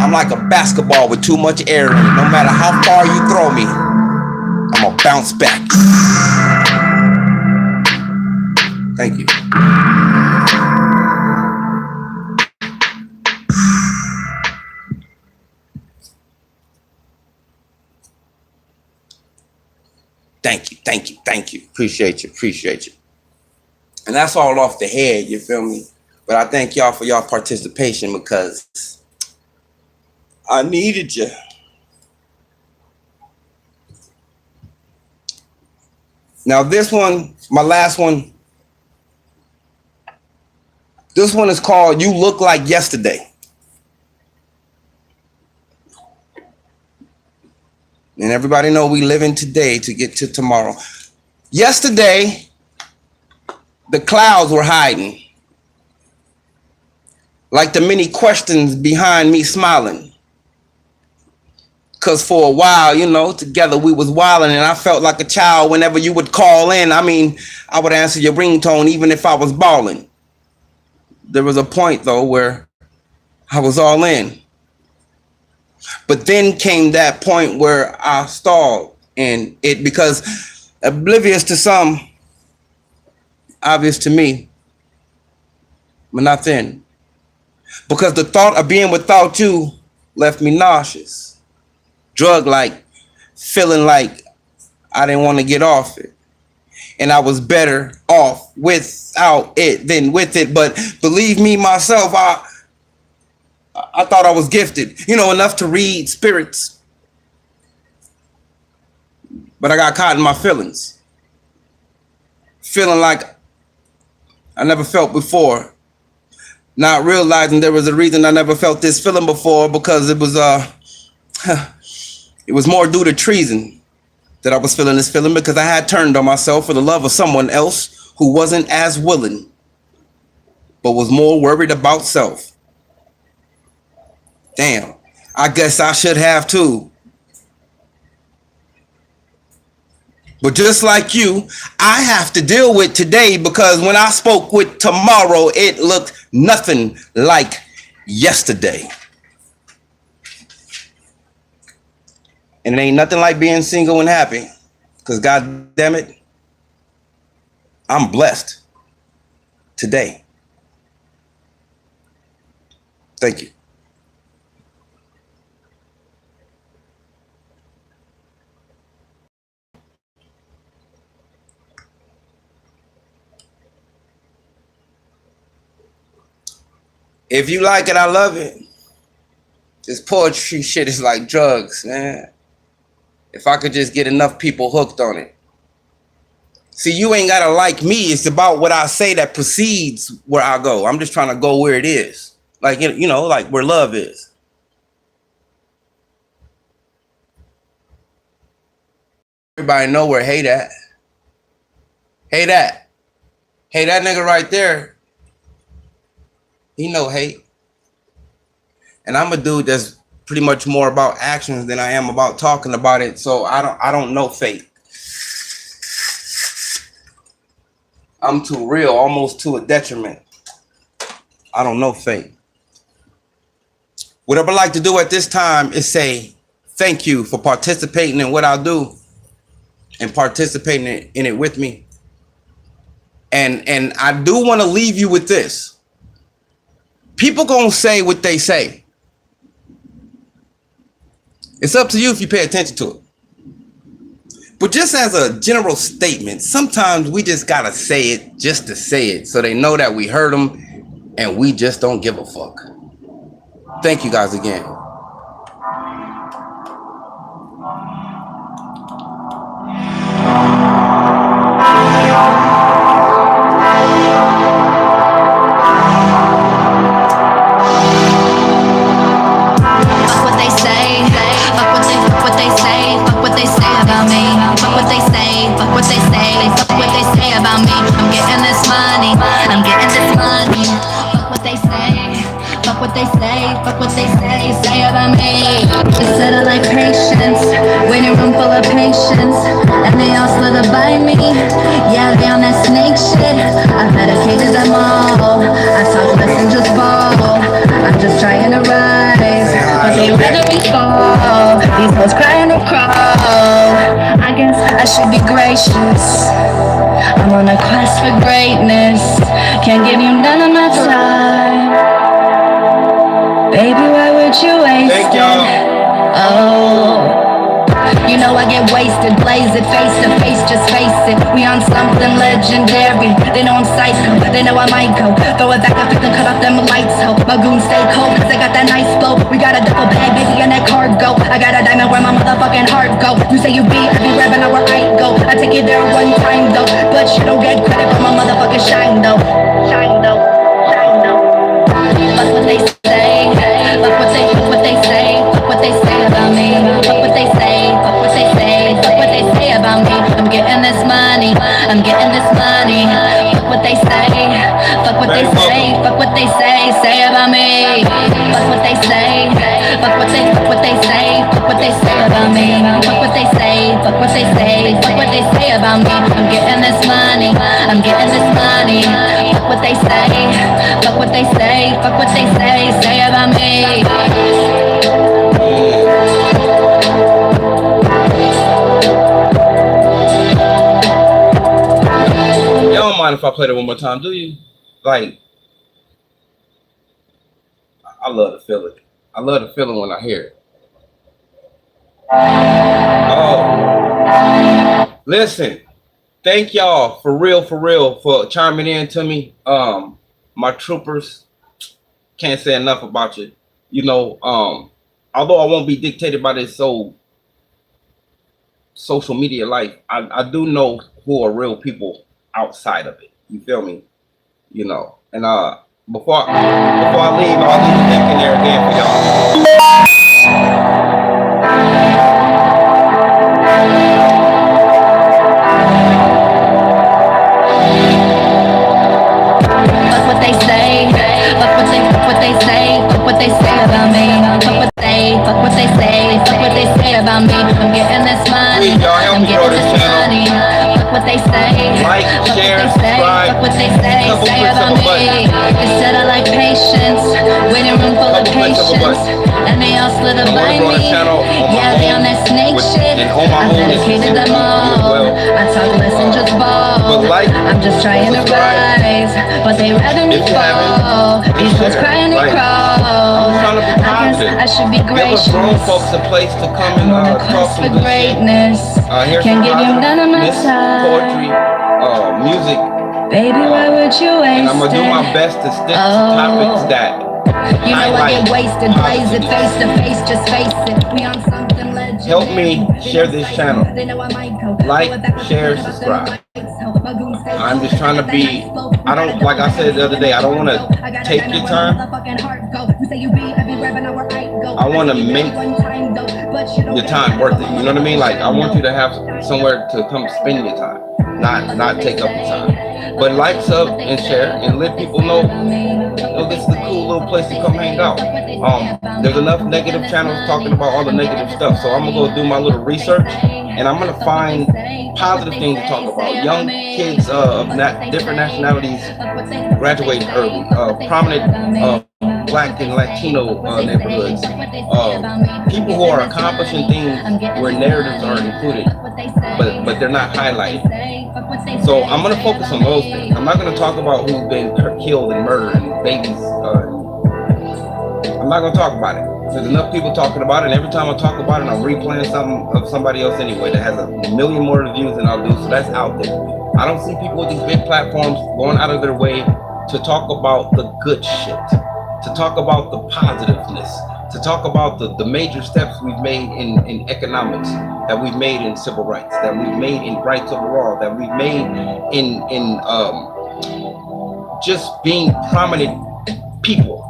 I'm like a basketball with too much air in it. No matter how far you throw me, I'm gonna bounce back. Thank you. Thank you. Appreciate you. And that's all off the head, you feel me? But I thank y'all for y'all participation because I needed you. Now this one, my last one, this one is called You Look Like Yesterday. And everybody know we live in today to get to tomorrow. Yesterday, the clouds were hiding, like the many questions behind me smiling. Cause for a while, you know, together we was wilding, and I felt like a child whenever you would call in. I mean, I would answer your ringtone even if I was bawling. There was a point though where I was all in. But then came that point where I stalled, and it, because oblivious to some, obvious to me, but not then. Because the thought of being without you left me nauseous, drug-like, feeling like I didn't want to get off it. And I was better off without it than with it. But believe me, myself, I thought I was gifted, you know, enough to read spirits. But I got caught in my feelings. Feeling like I never felt before. Not realizing there was a reason I never felt this feeling before, because it was more due to treason that I was feeling this feeling, because I had turned on myself for the love of someone else who wasn't as willing, but was more worried about self. Damn, I guess I should have too. But just like you, I have to deal with today, because when I spoke with tomorrow, it looked nothing like yesterday. And it ain't nothing like being single and happy, because God damn it, I'm blessed today. Thank you. If you like it, I love it. This poetry shit is like drugs, man. If I could just get enough people hooked on it. See, you ain't gotta like me. It's about what I say that precedes where I go. I'm just trying to go where it is. Like, you know, like where love is. Everybody know where hate at. Hate at. Hey, that nigga right there. He know hate. And I'm a dude that's pretty much more about actions than I am about talking about it. So I don't know fate. I'm too real, almost to a detriment. I don't know fate. What I would like to do at this time is say thank you for participating in what I do and participating in it with me. And I do want to leave you with this. People gonna say what they say. It's up to you if you pay attention to it. But just as a general statement, sometimes we just gotta say it just to say it so they know that we heard them and we just don't give a fuck. Thank you guys again. Say about me. Instead of like patience, waiting room full of patience, and they all slither by me. Yeah, they on that snake shit. I've medicated them all. I talk less and just ball. I'm just trying to rise, but they rather me fall. These hoes crying to crawl. I guess I should be gracious. I'm on a quest for greatness. Can't give you none of my time. Baby, why would you waste it? Oh, you know I get wasted, blaze it face to face, just face it. We on something legendary. They know I'm psycho, they know I might go. Throw it back up and cut off them lights, ho. My goons stay cold, cause they got that nice flow. We got a double bag, baby, and that cargo. I got a diamond where my motherfucking heart go. You say you be, I be rapping out where I go. I take you there one time though, but you don't get credit for my motherfucking shine though. Shine though, shine though. Fuck what they say, fuck what they say, fuck what they say about me. Fuck what they say, fuck what they say, fuck what they say about me. I'm getting this money, I'm getting this money. Fuck what they say, fuck what they say, fuck what they say about me. Fuck what they say, fuck what they say, fuck what they say about me. Fuck what they say, fuck what they say, fuck what they say about me. I'm getting this money, I'm getting this money. Fuck what they say, fuck what they say, fuck what they say about me. Y'all don't mind if I play that one more time, do you? Like, I love to feel it. I love the feeling when I hear it. Oh, listen. Thank y'all for real for chiming in to me. My troopers, can't say enough about you. You know, although I won't be dictated by this social media life, I do know who are real people outside of it. You feel me? You know, and before I leave, I'll leave the link in there again for y'all. Fuck what they say, fuck what they say, fuck what they say about me. Fuck what they say, fuck what they say about me. I'm getting this money, I'm getting this money. Fuck what they say, fuck share, what they say, fuck what they say about me. Instead of like patience, waiting room full of patience, and they all slither by me. Yeah, they on that snake shit. I've medicated them all. I talk less and just ball. I'm just trying to rise, but they rather me fall. These hoes crying and crawl. I guess I should be gracious. Grown folks a place to come and talk some good greatness. Here's Can't give you none of my time. Poetry, music. Baby, why would you waste And I'm gonna do my best to stick to topics that You know I get wasted, blaze it face to face, just face it. We on something legendary. Help me share this channel. They know I might go. Like, share, subscribe. I'm just trying to be, I don't, like I said the other day, I don't want to take your time. I want to make your time worth it. You know what I mean? Like, I want you to have somewhere to come spend your time, not take up your time. But like, sub, and share, and let people know, this is a cool little place to come hang out. There's enough negative channels talking about all the negative stuff, so I'm gonna go do my little research, and I'm gonna find positive things to talk about. Young kids of different nationalities graduating early, prominent Black and Latino neighborhoods, people who are accomplishing things where narratives are included, but they're not highlighted. So I'm gonna focus on those things. I'm not gonna talk about who's been killed and murdered and babies. I'm not gonna talk about it. There's enough people talking about it, and every time I talk about it, I'm replaying something of somebody else anyway that has a million more views than I'll do, so that's out there. I don't see people with these big platforms going out of their way to talk about the good shit, to talk about the positiveness, to talk about the major steps we've made in economics, that we've made in civil rights, that we've made in rights overall, that we've made in just being prominent people.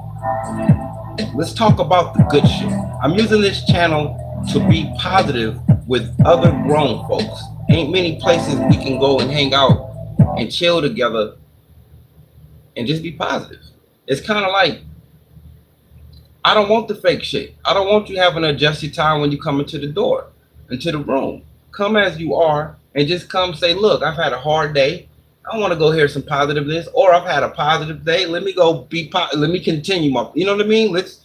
Let's talk about the good shit. I'm using this channel to be positive with other grown folks. Ain't many places we can go and hang out and chill together and just be positive. It's kind of like, I don't want the fake shit. I don't want you having to adjust your time when you come into the door, into the room. Come as you are and just come say, look, I've had a hard day. I want to go hear some positiveness, or I've had a positive day. Let me go be let me continue my, you know what I mean? Let's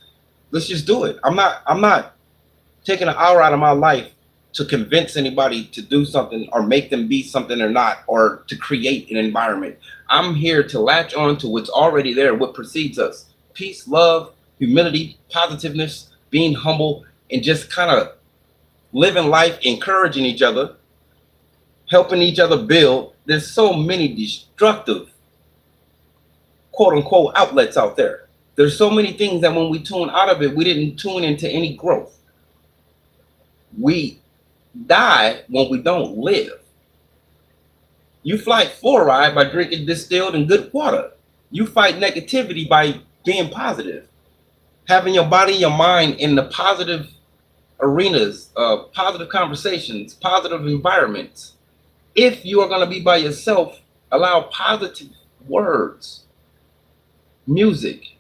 just do it. I'm not taking an hour out of my life to convince anybody to do something or make them be something or not, or to create an environment. I'm here to latch on to what's already there, what precedes us. Peace, love, humility, positiveness, being humble, and just kind of living life, encouraging each other, helping each other build. There's so many destructive, quote unquote, outlets out there. There's so many things that when we tune out of it, we didn't tune into any growth. We die when we don't live. You fight fluoride by drinking distilled and good water. You fight negativity by being positive. Having your body, your mind in the positive arenas, positive conversations, positive environments. If you are going to be by yourself, allow positive words, music.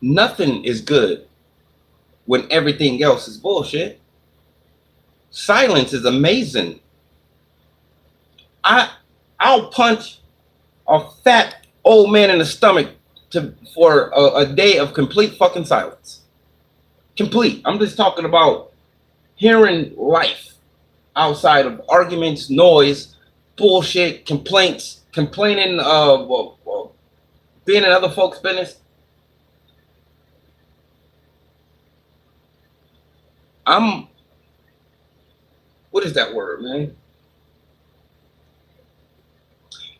Nothing is good when everything else is bullshit. Silence is amazing. I'll punch a fat old man in the stomach for a day of complete fucking silence. Complete. I'm just talking about hearing life outside of arguments, noise, bullshit, complaints, complaining, being in other folks' business. What is that word, man?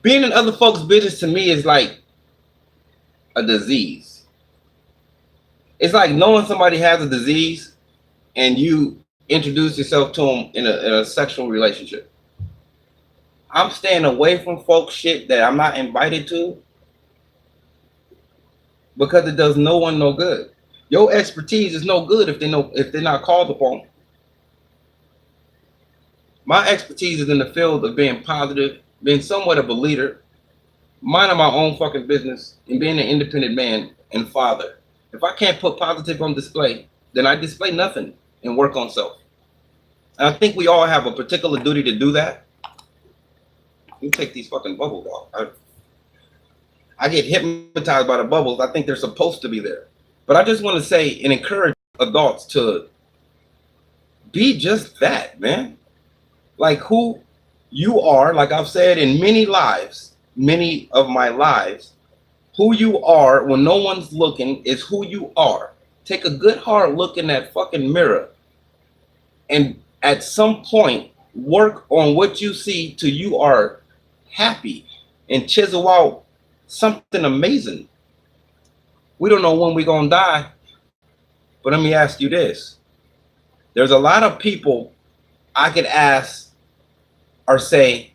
Being in other folks' business to me is like a disease. It's like knowing somebody has a disease and you introduce yourself to them in a sexual relationship. I'm staying away from folks shit that I'm not invited to because it does no one no good. Your expertise is no good if they're not called upon. My expertise is in the field of being positive, being somewhat of a leader, minding my own fucking business, and being an independent man and father. If I can't put positive on display, then I display nothing and work on self. And I think we all have a particular duty to do that. You take these fucking bubbles off. I get hypnotized by the bubbles. I think they're supposed to be there. But I just want to say and encourage adults to be just that, man. Like who you are, like I've said in many of my lives, who you are when no one's looking is who you are. Take a good hard look in that fucking mirror and at some point work on what you see till you are happy and chisel out something amazing. We don't know when we're gonna die. But let me ask you this. There's a lot of people I could ask or say,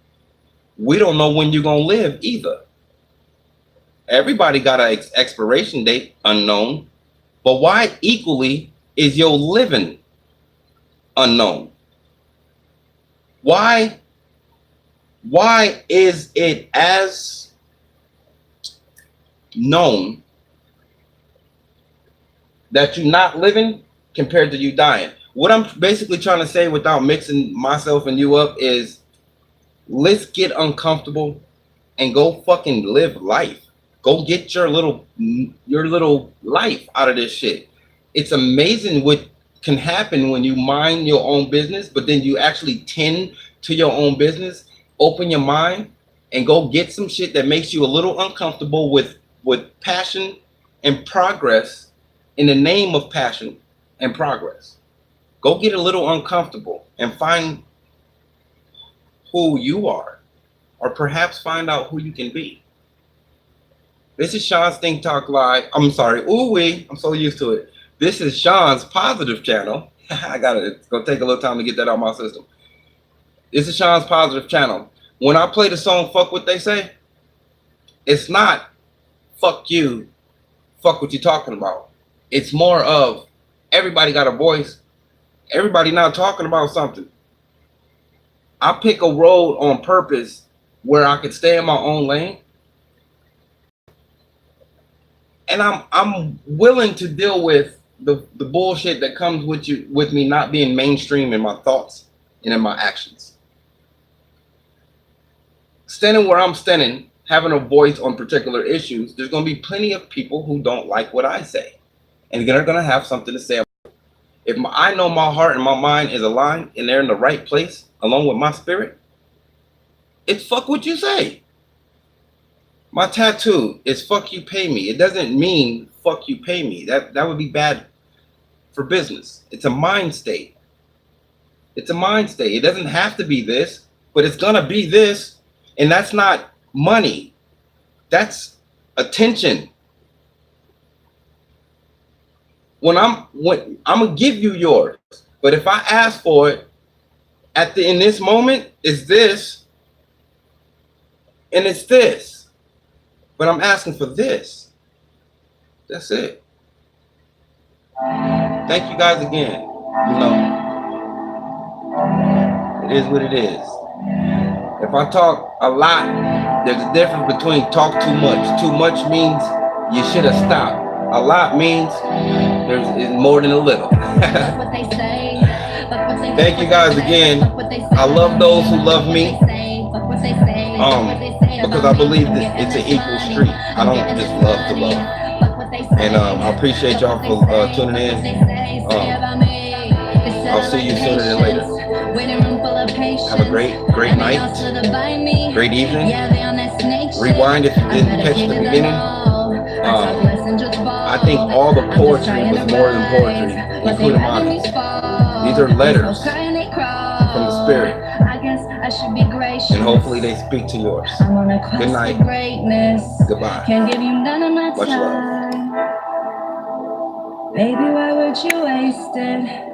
we don't know when you're gonna live either. Everybody got an expiration date unknown, but why equally is your living unknown? Why is it as known that you're not living compared to you dying? What I'm basically trying to say without mixing myself and you up is, let's get uncomfortable and go fucking live life. Go get your little life out of this shit. It's amazing what can happen when you mind your own business, but then you actually tend to your own business, open your mind, and go get some shit that makes you a little uncomfortable with passion and progress in the name of passion and progress. Go get a little uncomfortable and find who you are, or perhaps find out who you can be. This is Sean's Think Talk Live. I'm sorry, I'm so used to it. This is Sean's Positive Channel. It's gonna take a little time to get that out of my system. This is Sean's Positive Channel. When I play the song Fuck What They Say, it's not fuck you, fuck what you're talking about. It's more of everybody got a voice. Everybody now talking about something. I pick a road on purpose where I could stay in my own lane. And I'm willing to deal with the bullshit that comes with me not being mainstream in my thoughts and in my actions. Standing where I'm standing, having a voice on particular issues, there's going to be plenty of people who don't like what I say. And they're going to have something to say about it. If I know my heart and my mind is aligned and they're in the right place, along with my spirit, it's fuck what you say. My tattoo is fuck you pay me. It doesn't mean fuck you pay me. That would be bad for business. It's a mind state. It's a mind state. It doesn't have to be this, but it's gonna be this. And that's not money. That's attention. I'm gonna give you yours. But if I ask for it in this moment, it's this and it's this. But I'm asking for this. That's it. Thank you guys again. You know, it is what it is. If I talk a lot, there's a difference between talk too much. Too much means you should have stopped. A lot means there's more than a little. Thank you guys again. I love those who love me. Because I believe that it's an equal street. I don't just love to love. And I appreciate y'all for tuning in. I'll see you sooner than later. Have a great night, great evening. Rewind if you didn't catch the beginning. I think all the poetry was more than poetry, including mine. These are letters from the spirit. And hopefully they speak to yours. Good night. Goodbye. Much love. Baby, why would you waste it?